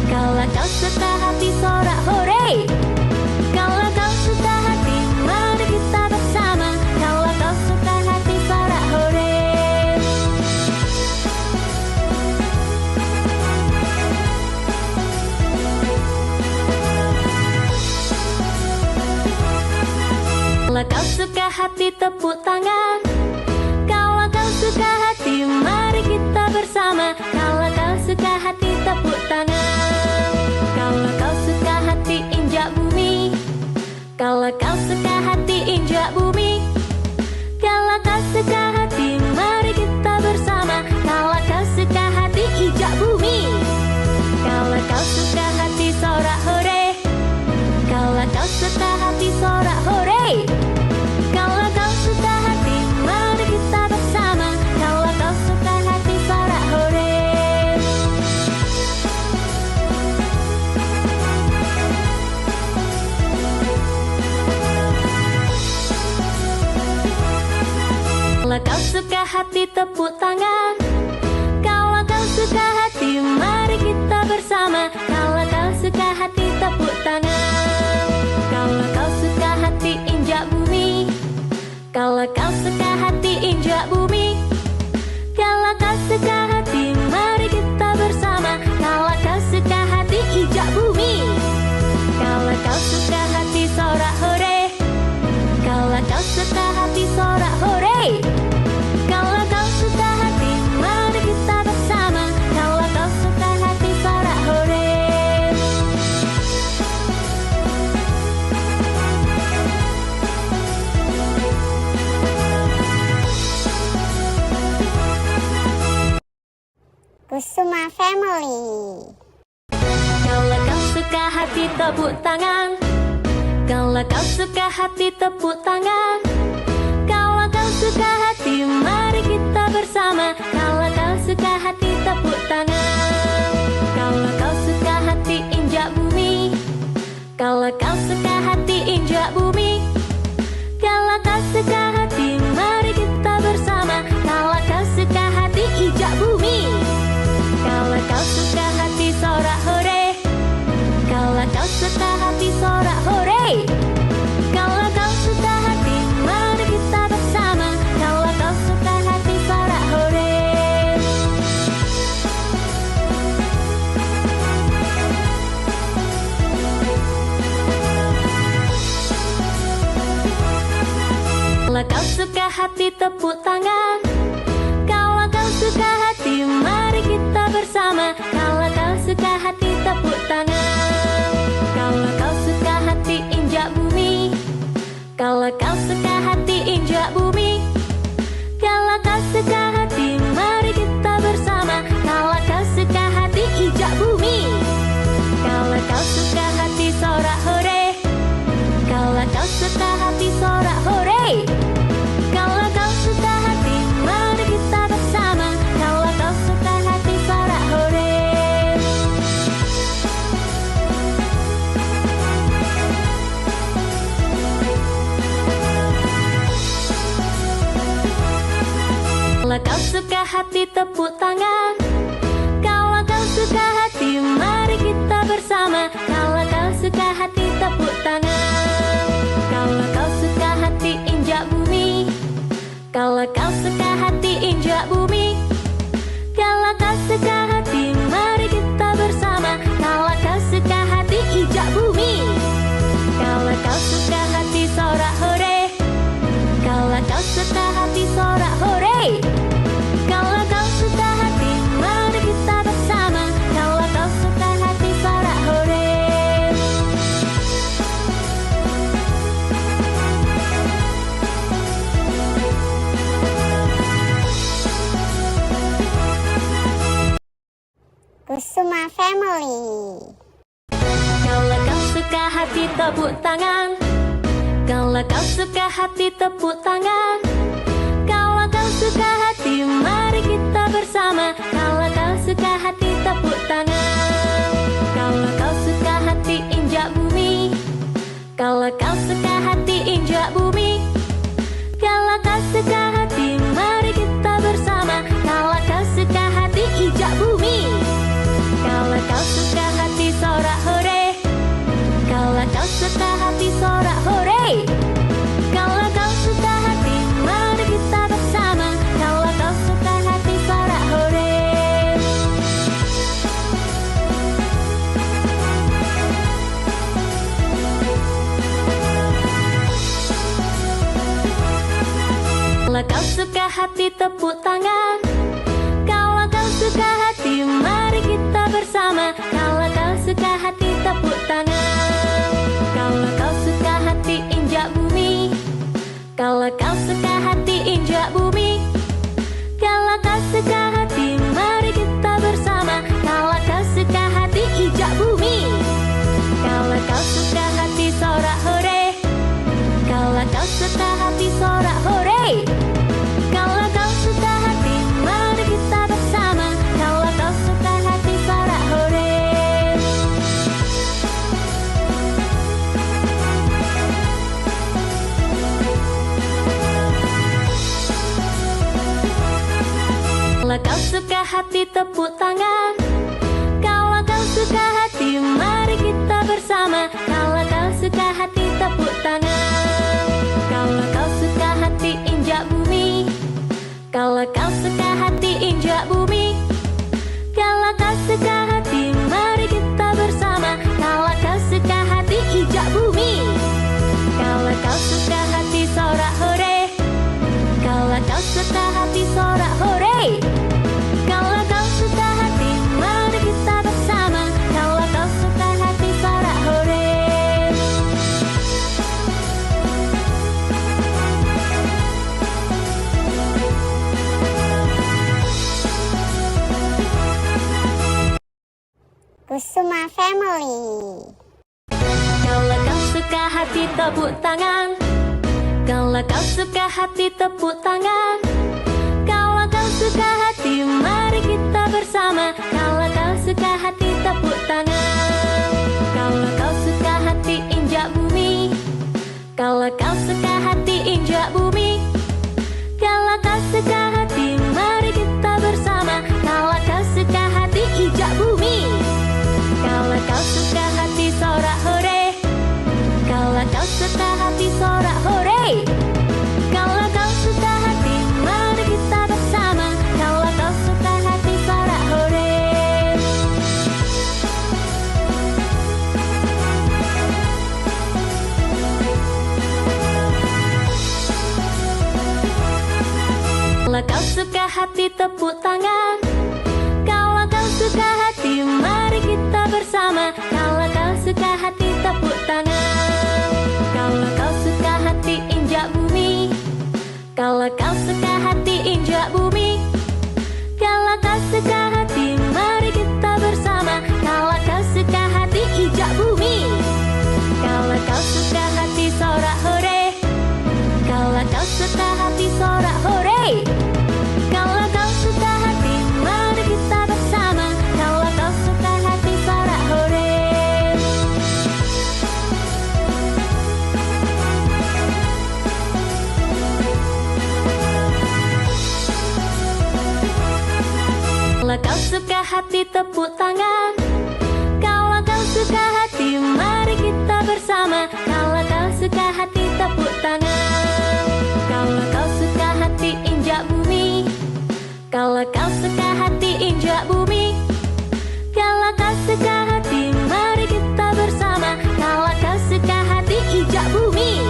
Kalau kau suka hati sorak hore. Kalau kau suka hati mari kita bersama. Kalau kau suka hati sorak hore. Kalau kau suka hati tepuk tangan. Kalau kau suka hati mari kita bersama. Kalau kau suka hati tepuk tangan. Kalau kau suka hati injak bumi. Kalau kau suka hati injak bumi. Kalau kau suka hati mari kita bersama. Kalau kau suka hati injak bumi. Kalau kau suka hati sorak hore. Kalau kau suka hati sorak hore. Kalau kau suka hati mari kita bersama. Kalau kau suka hati sorak hore. Kalau kau suka hati tepuk tangan. Kalau kau suka hati mari kita bersama. Kalau kau suka hati tepuk tangan. Kalau kau suka hati injak bumi. Kalau kau suka hati injak bumi. Kalau kau suka hati mari kita bersama. Kalau kau suka hati injak bumi. Kalau kau suka hati sorak hore. Kalau kau suka hati sorak hore. Kalau kau suka hati mari kita bersama. Kalau kau suka hati sorak hore. Kusuma Family. Kalau kau suka hati tepuk tangan. Kalau kau suka hati tepuk tangan. Kalau kau suka hati mari kita bersama. Kalau kau suka hati tepuk tangan. Kalau kau suka hati injak bumi. Kalau kau suka hati injak bumi. Kalau kau suka hati mari kita bersama. Kalau kau suka hati injak bumi. Kalau kau suka hati sorak hore. Kalau kau suka hati sorak hore. Kalau kau suka hati mari kita bersama. Kalau kau suka hati sorak hore. Kalau kau suka hati tepuk tangan. Kalau kau suka hati mari kita bersama. Kalau kau suka hati tepuk tangan. Kalau kau suka hati injak bumi. Kalau kau suka hati injak bumi. Kalau kau suka hati mari kita bersama. Kalau kau suka hati injak bumi. Kalau kau suka hati sorak hore. Kalau kau suka hati sorak hore. Kalau kau suka hati mari kita bersama. Kalau kau suka hati sorak hore. Kalau kau suka hati tepuk tangan. Kalau kau suka hati mari kita bersama. Kalau kau suka hati tepuk tangan. Kalau kau suka hati injak bumi. Kalau kau suka hati injak bumi. Kalau kau suka hati mari kita bersama. Kalau kau suka hati injak bumi. Kalau kau suka hati sorak hore. Kalau kau suka hati sorak hore. Kalau kau suka hati mari kita bersama. Kalau kau suka hati sorak hore. Kusuma Family. Kalau kau suka hati tepuk tangan. Kalau kau suka hati tepuk tangan. Kalau kau suka hati mari kita bersama. Kalau kau suka hati tepuk tangan. Kalau kau suka hati injak bumi. Kalau kau suka hati injak bumi. Kalau kau suka hati mari kita bersama. Kalau kau suka hati injak bumi. Kalau kau suka hati sorak hore. Kalau kau suka hati sorak hore. Kalau kau suka hati mari kita bersama. Kalau kau suka hati sorak hore. Kalau kau suka hati tepuk tangan. Kalau kau suka hati mari kita bersama. Kalau kau suka hati tepuk tangan. Kalau kau suka hati injak bumi. Kalau kau suka hati injak bumi. Kalau kau suka hati mari kita bersama. Kalau kau suka hati injak bumi. Kalau kau suka hati sorak hore. Kalau kau suka hati sorak hore. Kalau kau suka hati mari kita bersama. Kalau kau suka hati sorak hore. Kalau kau suka hati tepuk tangan. Kalau kau suka hati mari kita bersama. Kalau kau suka hati tepuk tangan. Kalau kau suka hati injak bumi. Kalau kau suka hati injak bumi. Kalau kau suka hati mari kita bersama. Kalau kau suka hati injak bumi. Kalau kau suka hati sorak hore. Kalau kau suka hati sorak hore. Kalau kau suka hati mari kita bersama. Kalau kau suka hati sorak hore. Kusuma Family. Kalau kau suka hati tepuk tangan. Kalau kau suka hati tepuk tangan. Kalau kau suka hati mari kita bersama. Kalau kau suka hati tepuk tangan. Kalau kau suka hati injak bumi. Kalau kau suka hati injak bumi. Kalau kau suka hati mari kita bersama. Kalau kau suka hati injak bumi. Kalau kau suka hati sorak hore. Kalau kau suka hati sorak hore. Kalau kau suka hati mari kita bersama. Kalau kau suka hati sorak hore. Kalau kau suka hati tepuk tangan. Kalau kau suka hati mari kita bersama. Kalau kau suka hati tepuk tangan. Kalau kau suka hati injak bumi. Kalau kau suka hati injak bumi. Kalau kau suka hati mari kita bersama. Kalau kau suka hati injak bumi. Kalau kau suka hati sorak hore. Kalau kau suka hati sorak hore. Kalau kau suka hati mari kita bersama. Kalau kau suka hati sorak hore. hati tepuk tangan. Kalau kau suka hati mari kita bersama. Kalau kau suka hati tepuk tangan. Kalau kau suka hati injak bumi. Kalau kau suka hati injak bumi. Kalau kau suka hati mari kita bersama. Kalau kau suka hati injak bumi.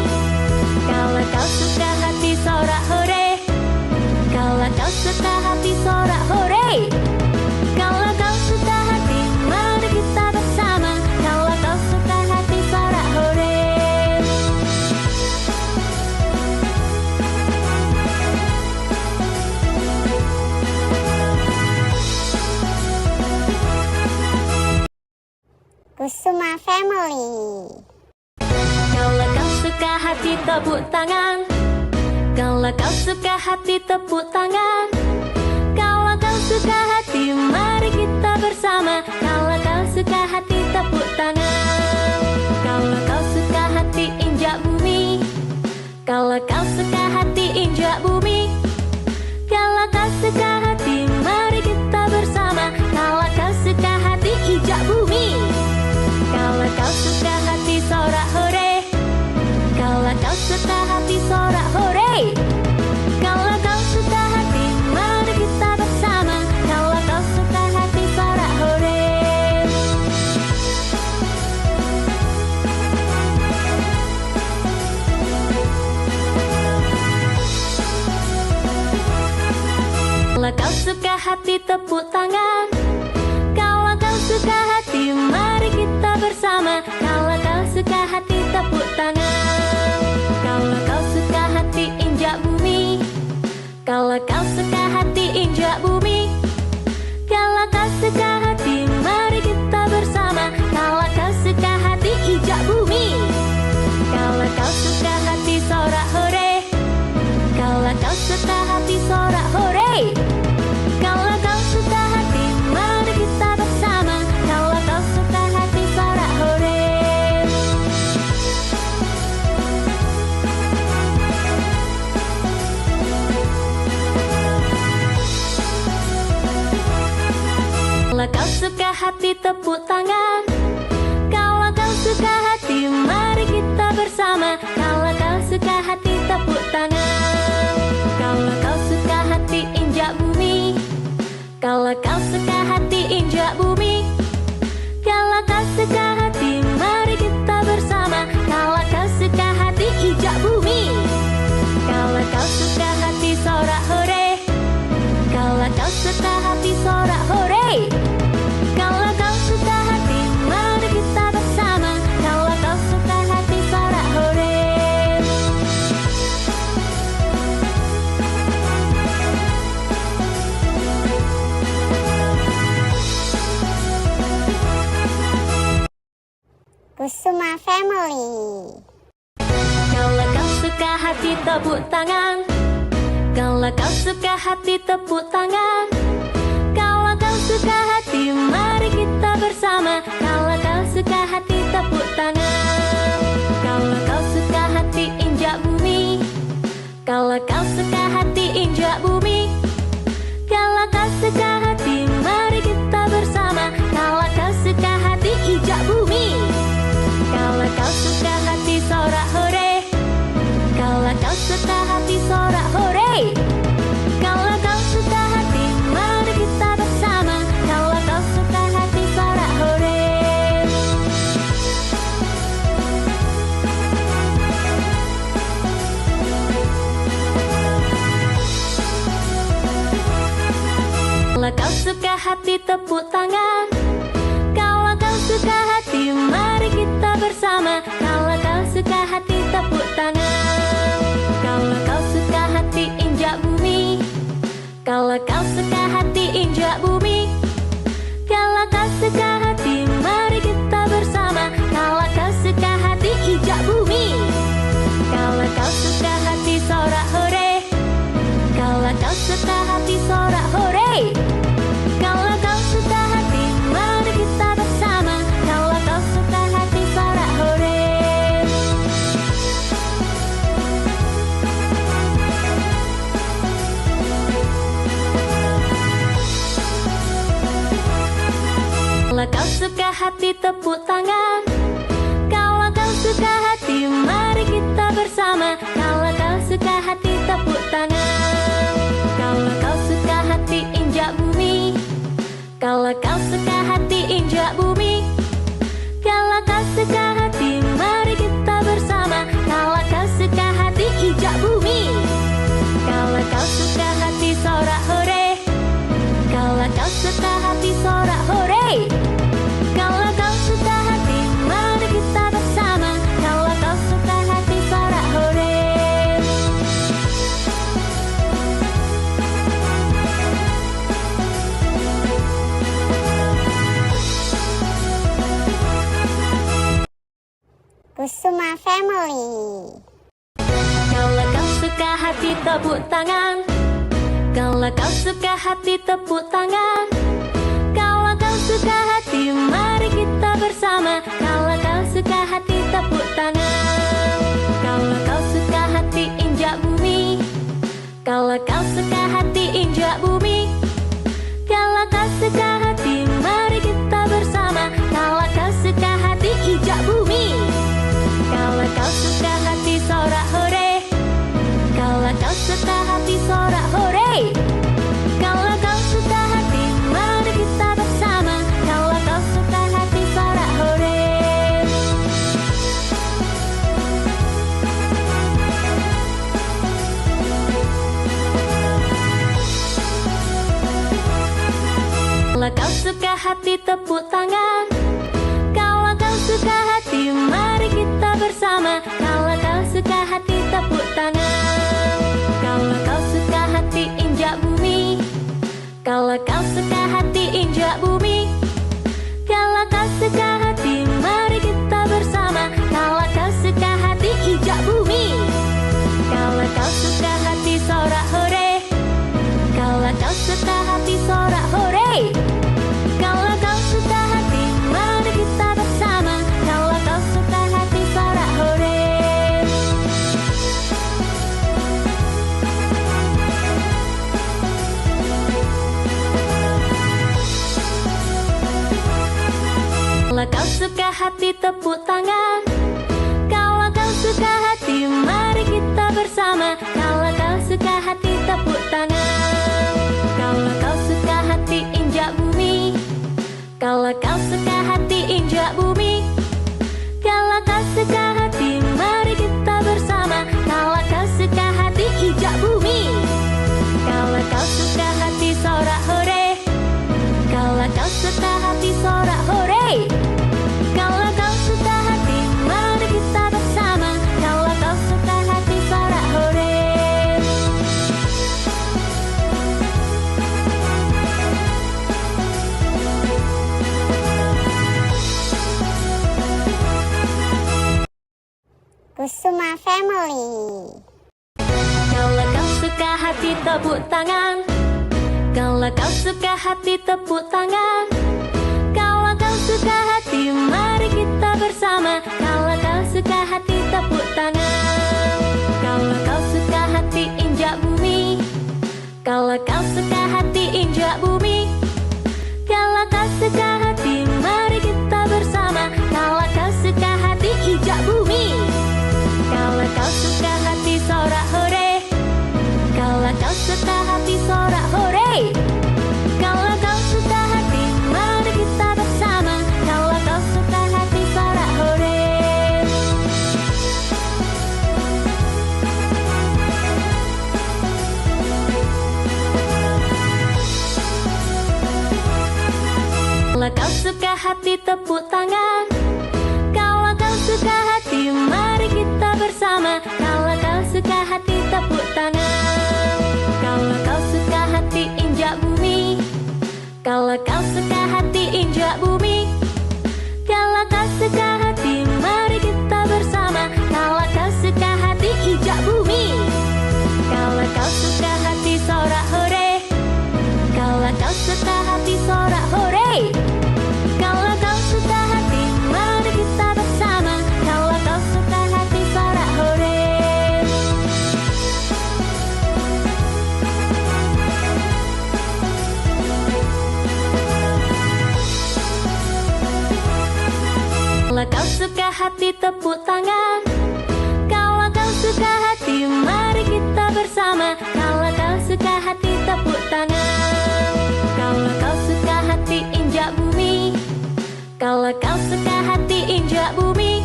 Kalau kau suka hati sorak hore. Kalau kau suka hati sorak hore. Kalau kau suka hati mari kita bersama. Kalau kau suka hati sorak hore. Kusuma Family. Kalau kau suka hati tepuk tangan. Kalau kau suka hati tepuk tangan. Kalau kau suka hati mari kita bersama. Kalau kau suka hati tepuk tangan. Kalau kau suka hati injak bumi. Kalau kau suka hati injak bumi. Kalau kau suka hati mari kita bersama. Kalau kau suka hati injak bumi. Kalau kau suka hati sorak hore. Kalau kau suka hati sorak hore. Kalau kau suka hati mari kita bersama. Kalau kau suka hati sorak hore. Kalau kau suka hati tepuk tangan. Kalau kau suka hati mari kita bersama. Kalau kau suka hati tepuk tangan. Kalau kau suka hati injak bumi. Kalau kau suka hati injak bumi. Kalau kau suka hati mari kita bersama. Kalau kau suka hati injak bumi. Kalau kau suka hati sorak hore. Kalau kau suka hati sorak hore. Kalau kau suka hati mari kita bersama. Kalau kau suka hati sorak hore. Kalau kau suka hati tepuk tangan. Kalau kau suka hati mari kita bersama. Kalau kau suka hati tepuk tangan. Kalau kau suka hati injak bumi. Kalau kau suka hati injak bumi. Kalau kau suka hati mari kita bersama. Kalau kau suka hati injak bumi. Kalau kau suka hati sorak hore. Kalau kau suka hati sorak hore. Kalau kau suka hati mari kita bersama. Kalau kau suka hati sorak hore. Kusuma Family. Kalau kau suka hati tepuk tangan. Kalau kau suka hati tepuk tangan. Kalau kau suka hati mari kita bersama. Kalau kau suka hati tepuk tangan. Kalau kau suka hati injak bumi. Kalau kau suka hati injak bumi. Kalau kau suka hati mari kita bersama. Kalau kau suka hati injak bumi. Kalau kau suka hati sorak hore. Kalau kau suka hati sorak hore. Kalau kau suka hati mari kita bersama. Kalau kau suka hati sorak hore. Kalau kau suka hati tepuk tangan. Kalau kau suka hati mari kita bersama. Kalau kau suka hati tepuk tangan. Kalau kau suka hati injak bumi. Kalau kau suka hati injak bumi. Kalau kau suka hati mari kita bersama. Kalau kau suka hati injak bumi. Kalau kau suka hati sorak hore. Kalau kau suka hati sorak hore. Kalau kau suka hati mari kita bersama. Kalau kau suka hati sorak hore. hati tepuk tangan. Kalau kau suka hati mari kita bersama. Kalau kau suka hati tepuk tangan. Kalau kau suka hati injak bumi. Kalau kau suka hati injak bumi. Kalau kau suka hati mari kita bersama. Kalau kau suka hati injak bumi. Kalau kau suka hati sorak hore. Kalau kau suka hati sorak hore. Kalau kau suka hati mari kita bersama. Kalau kau suka hati sorak hore. Kusuma Family. Kalau kau suka hati tepuk tangan. Kalau kau suka hati tepuk tangan. Kalau kau suka hati mari kita bersama. Kalau kau suka hati tepuk tangan. Kalau kau suka hati injak bumi. Kalau kau suka hati injak bumi. Kalau kau suka hati mari kita bersama. Kalau kau suka hati injak bumi. Kalau kau suka hati sorak hore. Kalau kau suka hati sorak hore. Kalau kau suka hati mari kita bersama. Kalau kau suka hati sorak hore. Kalau kau suka hati tepuk tangan. Kalau kau suka hati mari kita bersama. Kalau kau suka hati tepuk tangan. Kalau kau suka hati injak bumi. Kalau kau suka hati injak bumi. Kalau kau suka hati mari kita bersama. Kalau kau suka hati injak bumi. Kalau kau suka hati sorak hore. Kalau kau suka hati sorak hore. Kalau kau suka hati mari kita bersama. Kalau kau suka hati sorak hore. Kalau kau suka hati tepuk tangan. Kalau kau suka hati mari kita bersama. Kalau kau suka hati tepuk tangan. Kalau kau suka hati injak bumi. Kalau kau suka hati injak bumi. Kalau kau suka hati mari kita bersama. Kalau kau suka hati injak bumi. Kalau kau suka hati sorak hore. Kalau kau suka hati sorak hore. Kalau kau suka hati mari kita bersama. Kalau kau suka hati sorak hore. Kusuma Family. Kalau kau suka hati tepuk tangan. Kalau kau suka hati tepuk tangan. Kalau kau suka hati mari kita bersama. Kalau kau suka hati tepuk tangan. Kalau kau suka hati injak bumi. Kalau kau suka hati injak bumi. Kalau kau suka hati mari kita bersama. Kalau kau suka hati injak bumi. Kalau kau suka hati sorak hore. Kalau kau suka hati sorak hore. Kalau kau suka hati mari kita bersama. Kalau kau suka hati sorak hore. Kalau kau suka hati tepuk tangan. Kalau kau suka hati mari kita bersama. Kalau kau suka hati tepuk tangan. Kalau kau suka hati injak bumi. Kalau kau suka hati injak bumi. Kalau kau suka hati mari kita bersama. Kalau kau suka hati injak bumi. Kalau kau suka hati sorak hore. Kalau kau suka hati sorak hore. Kalau kau suka hati mari kita bersama. Kalau kau suka hati sorak hore. hati tepuk tangan. Kalau kau suka hati mari kita bersama. Kalau kau suka hati tepuk tangan. Kalau kau suka hati injak bumi. Kalau kau suka hati injak bumi.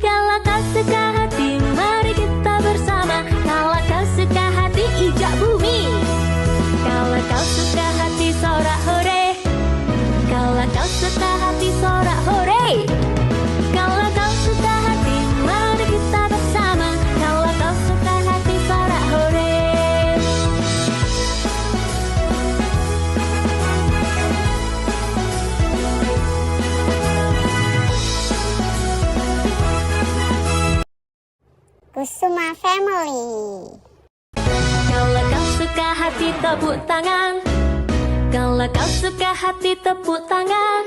Kalau kau suka hati mari kita bersama. Kalau kau suka hati injak bumi. Kalau kau suka hati sorak hore. Kalau kau suka hati sorak hore. Kalau kau suka hati mari kita bersama. Kalau kau suka hati sorak hore. Kusuma Family. Kalau kau suka hati tepuk tangan. Kalau kau suka hati tepuk tangan.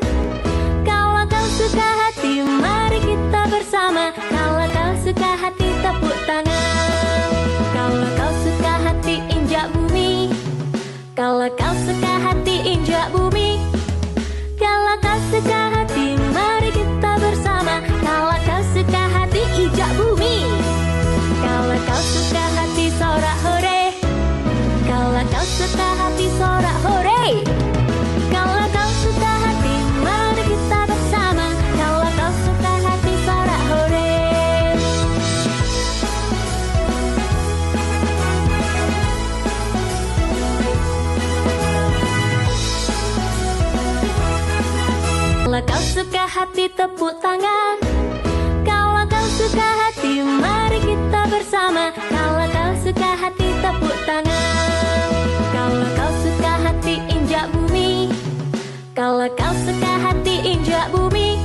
Kalau kau suka hati mari kita bersama. Kalau kau suka hati tepuk tangan. Kalau kau suka hati injak bumi. Kalau kau suka hati injak bumi. Kalau kau suka hati mari kita bersama. Kalau kau suka hati injak bumi. Kalau kau suka hati sorak hore. Kalau kau suka hati sorak hore. Kalau kau suka hati mari kita bersama. Kalau kau suka hati sorak hore. Kalau kau suka hati tepuk tangan. Kalau kau suka hati mari kita bersama. Kalau kau suka hati tepuk tangan. Kalau kau suka hati injak bumi. Kalau kau suka hati injak bumi.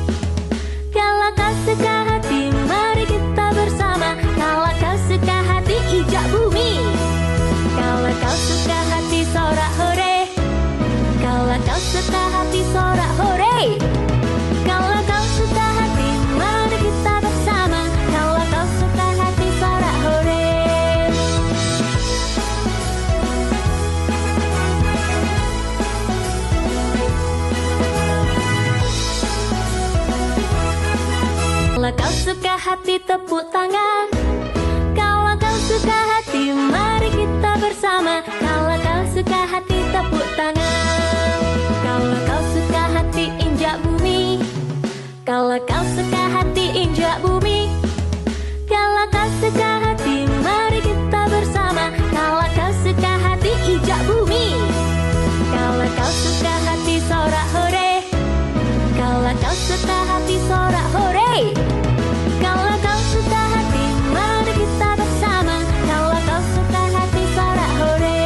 Kalau kau suka hati mari kita bersama. Kalau kau suka hati injak bumi. Kalau kau suka hati sorak hore. Kalau kau suka hati sorak hore. Kalau kau suka hati mari kita bersama. Kalau kau suka hati sorak hore. Kalau kau suka hati tepuk tangan. Kalau kau suka hati mari kita bersama. Kalau kau suka hati tepuk tangan. Kalau kau suka hati injak bumi. Kalau kau suka hati injak bumi. Kalau kau suka hati mari kita bersama. Kalau kau suka hati injak bumi. Kalau kau suka hati sorak hore. Kalau kau suka hati sorak hore. Kalau kau suka hati mari kita bersama. Kalau kau suka hati sorak hore.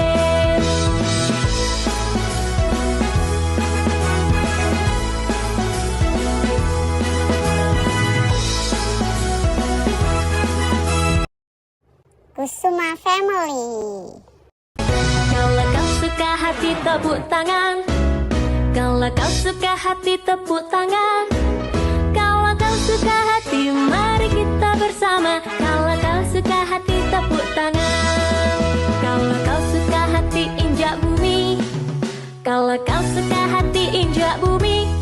Kusuma Family. Kalau kau suka hati tepuk tangan. Kalau kau suka hati tepuk tangan. Kalau kau suka hati mari kita bersama. Kalau kau suka hati tepuk tangan. Kalau kau suka hati injak bumi. Kalau kau suka hati injak bumi.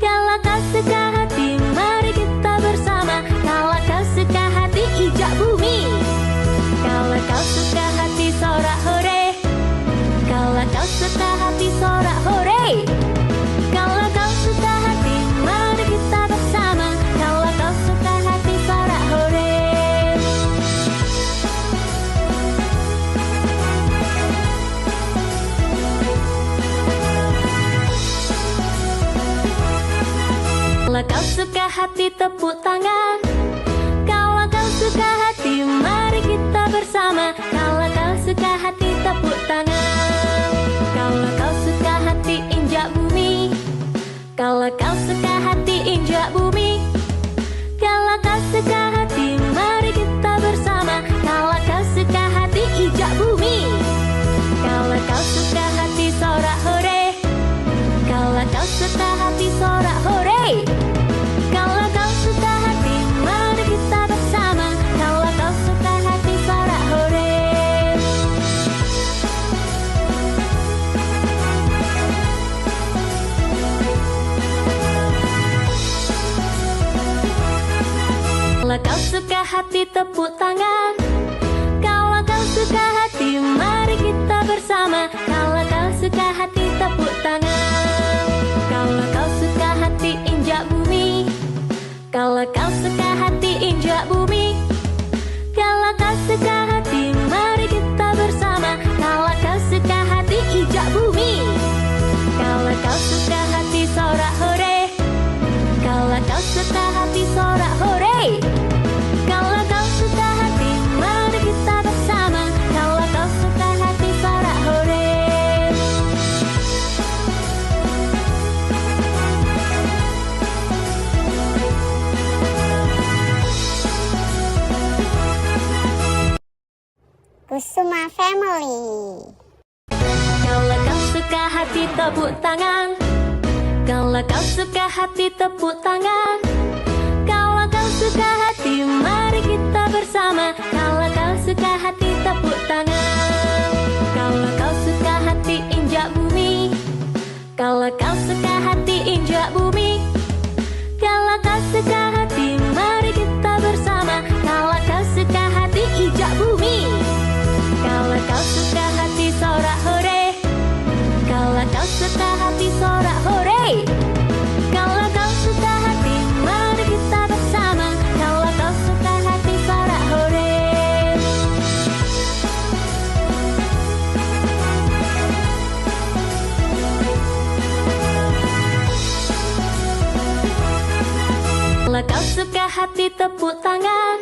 Kalau kau suka hati mari kita bersama. Kalau kau suka hati injak bumi. Kalau kau suka hati sorak hore. Kalau kau suka hati sorak hore. Kalau kau suka hati mari kita bersama. Kalau kau suka hati sorak hore. Kalau kau suka hati tepuk tangan. Kalau kau suka hati mari kita bersama. Kalau kau suka hati tepuk tangan. Kalau kau suka hati injak bumi. Kalau kau suka hati injak bumi. Kalau kau suka hati mari kita bersama. Kalau kau suka hati injak bumi. Kalau kau suka hati sorak hore. Kalau kau suka hati sorak hore. Kalau kau suka hati tepuk tangan. Kalau kau suka hati mari kita bersama. Kalau kau suka hati tepuk tangan. Kalau kau suka hati injak bumi. Kalau kau suka hati injak bumi. Kalau kau suka hati mari kita bersama. Kalau kau suka hati injak bumi. Kalau kau suka hati sorak hore. Kalau kau suka hati sorak hore. Kalau kau suka hati mari kita bersama. Kalau kau suka hati sorak hore. Kusuma Family. Kalau kau suka hati tepuk tangan. Kalau kau suka hati tepuk tangan. Kalau kau suka hati mari kita bersama. Kalau kau suka hati tepuk tangan. Kalau kau suka hati injak bumi. Kalau kau suka hati injak bumi. Kalau kau suka hati mari kita bersama. Kalau kau suka hati injak bumi. Kalau kau suka hati sorak hore. Kalau kau suka hati sorak hore. Kalau kau suka hati mari kita bersama. Kalau kau suka hati sorak hore. Kalau kau suka hati tepuk tangan.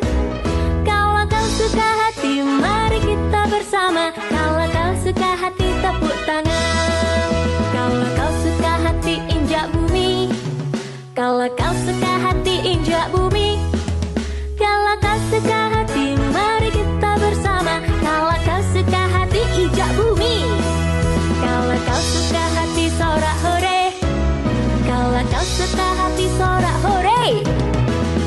Kalau kau suka hati mari kita bersama. Kalau kau suka hati tepuk tangan. Kalau kau suka hati injak bumi. Kalau kau suka hati injak bumi. Kalau kau suka hati mari kita bersama. Kalau kau suka hati injak bumi. Kalau kau suka hati sorak hore. Kalau kau suka hati sorak hore.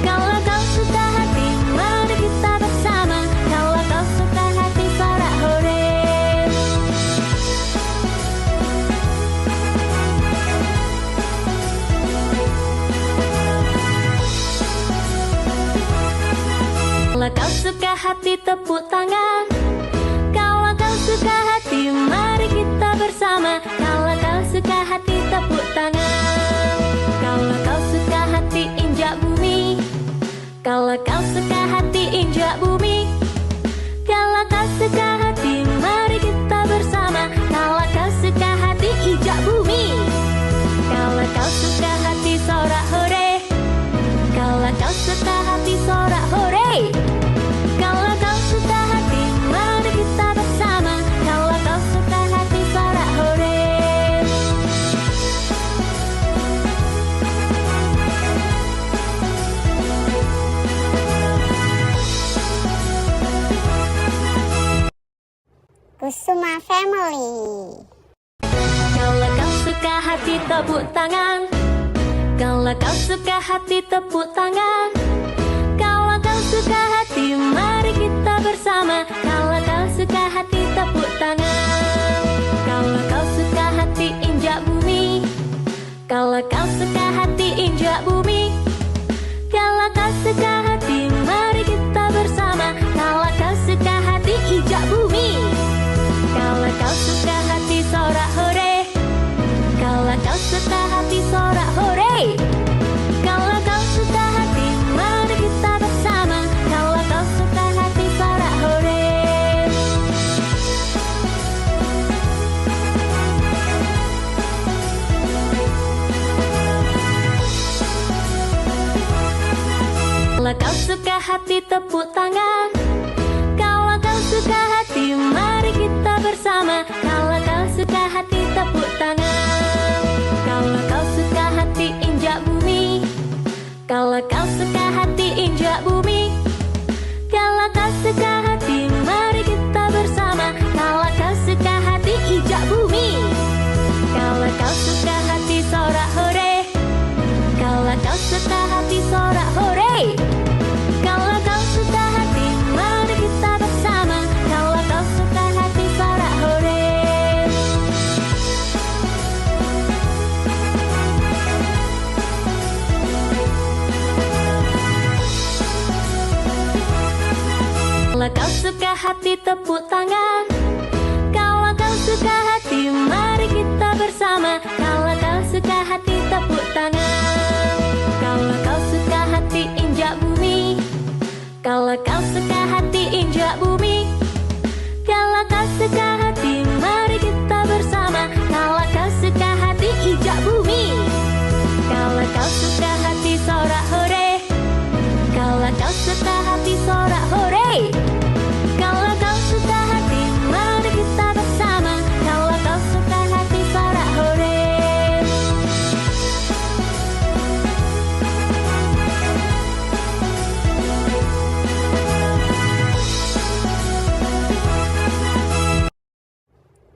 Kalau kau suka hati mari kita bersama. Kalau kau suka hati sorak hore. Kalau kau suka hati tepuk tangan. Kalau kau suka hati mari kita bersama. Kalau kau suka hati tepuk tangan. Kalau kau suka hati injak bumi. Kalau kau suka hati injak bumi. Kalau kau suka hati mari kita bersama. Kalau kau suka hati injak bumi. Kalau kau suka hati sorak hore. Kalau kau suka hati sorak hore. Kalau kau suka hati mari kita bersama. Kalau kau suka hati sorak hore. Kusuma Family. Kalau kau suka hati tepuk tangan. Kalau kau suka hati tepuk tangan. Kalau kau suka hati mari kita bersama. Kalau kau suka hati tepuk tangan. Kalau kau suka hati injak bumi. Kalau kau suka hati injak bumi. Kalau kau suka hati mari kita bersama. Kalau kau suka hati injak bumi. Kalau kau suka hati sorak hore. Kalau kau suka hati sorak hore. Kalau kau suka hati mari kita bersama. Kalau kau suka hati sorak hore. Kalau kau suka hati tepuk tangan. Kalau kau suka hati mari kita bersama. Kalau kau suka hati tepuk tangan. Kalau kau suka hati injak bumi. Kalau kau suka hati injak bumi. Kalau kau suka hati mari kita bersama. Kalau kau suka hati injak bumi. Kalau kau suka hati sorak hore. Kalau kau suka hati sorak hore. Kalau kau suka hati mari kita bersama. Kalau kau suka hati sorak hore.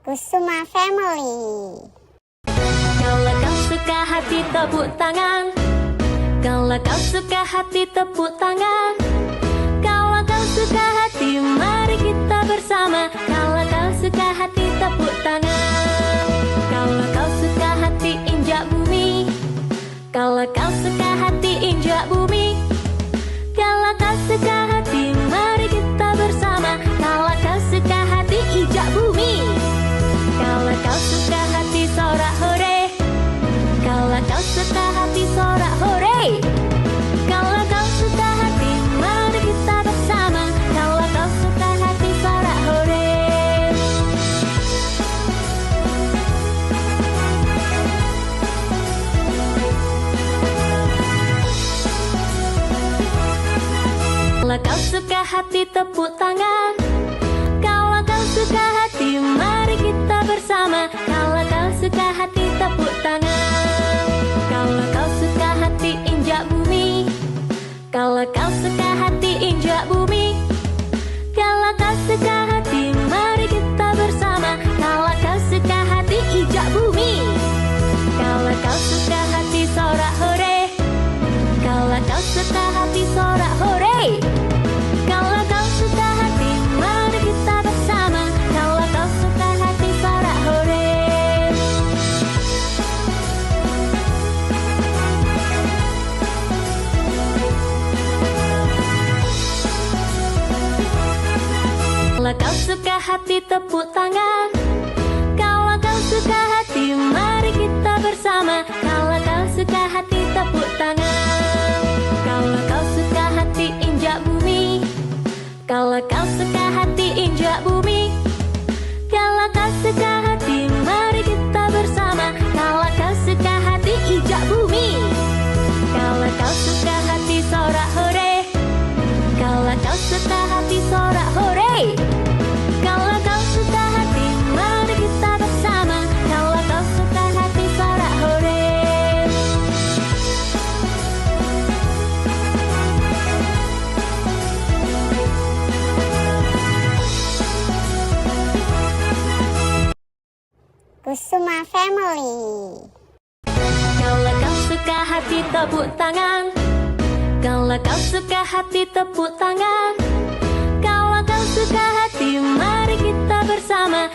Kusuma Family. Kalau kau suka hati tepuk tangan. Kalau kau suka hati tepuk tangan. Kalau kau suka hati mari kita bersama. Kalau kau suka hati tepuk tangan. Kalau kau suka hati injak bumi. Kalau kau suka hati injak bumi. Kalau kau suka hati mari kita bersama. Kalau kau suka hati injak bumi. Kalau kau suka hati sorak hore. Kalau kau suka hati sorak hore. Kalau kau suka hati mari kita bersama. Kalau kau suka hati sorak hore. Kalau kau suka hati tepuk tangan. Kalau kau suka hati mari kita bersama. Kalau kau suka hati tepuk tangan. Kalau kau suka hati injak bumi. Kalau kau suka hati injak bumi. Kalau kau suka hati mari kita bersama. Kalau kau suka hati injak bumi. Kalau kau suka hati sorak hore. Kalau kau suka hati sorak hore. Kalau kau suka hati mari kita bersama. Kalau kau suka hati sorak hore. Kalau kau suka hati tepuk tangan. Kalau kau suka hati mari kita bersama. Kalau kau suka hati tepuk tangan. Kalau kau suka hati injak bumi. Kalau kau suka hati injak bumi. Kalau kau suka hati mari kita bersama. Kalau kau suka hati injak bumi. Kalau kau suka hati sorak hore. Kalau kau suka hati sorak hore. Kalau kau suka hati mari kita bersama. Kalau kau suka hati sorak hore. Kusuma Family. Kalau kau suka hati tepuk tangan. Kalau kau suka hati tepuk tangan. Kalau kau suka hati mari kita bersama.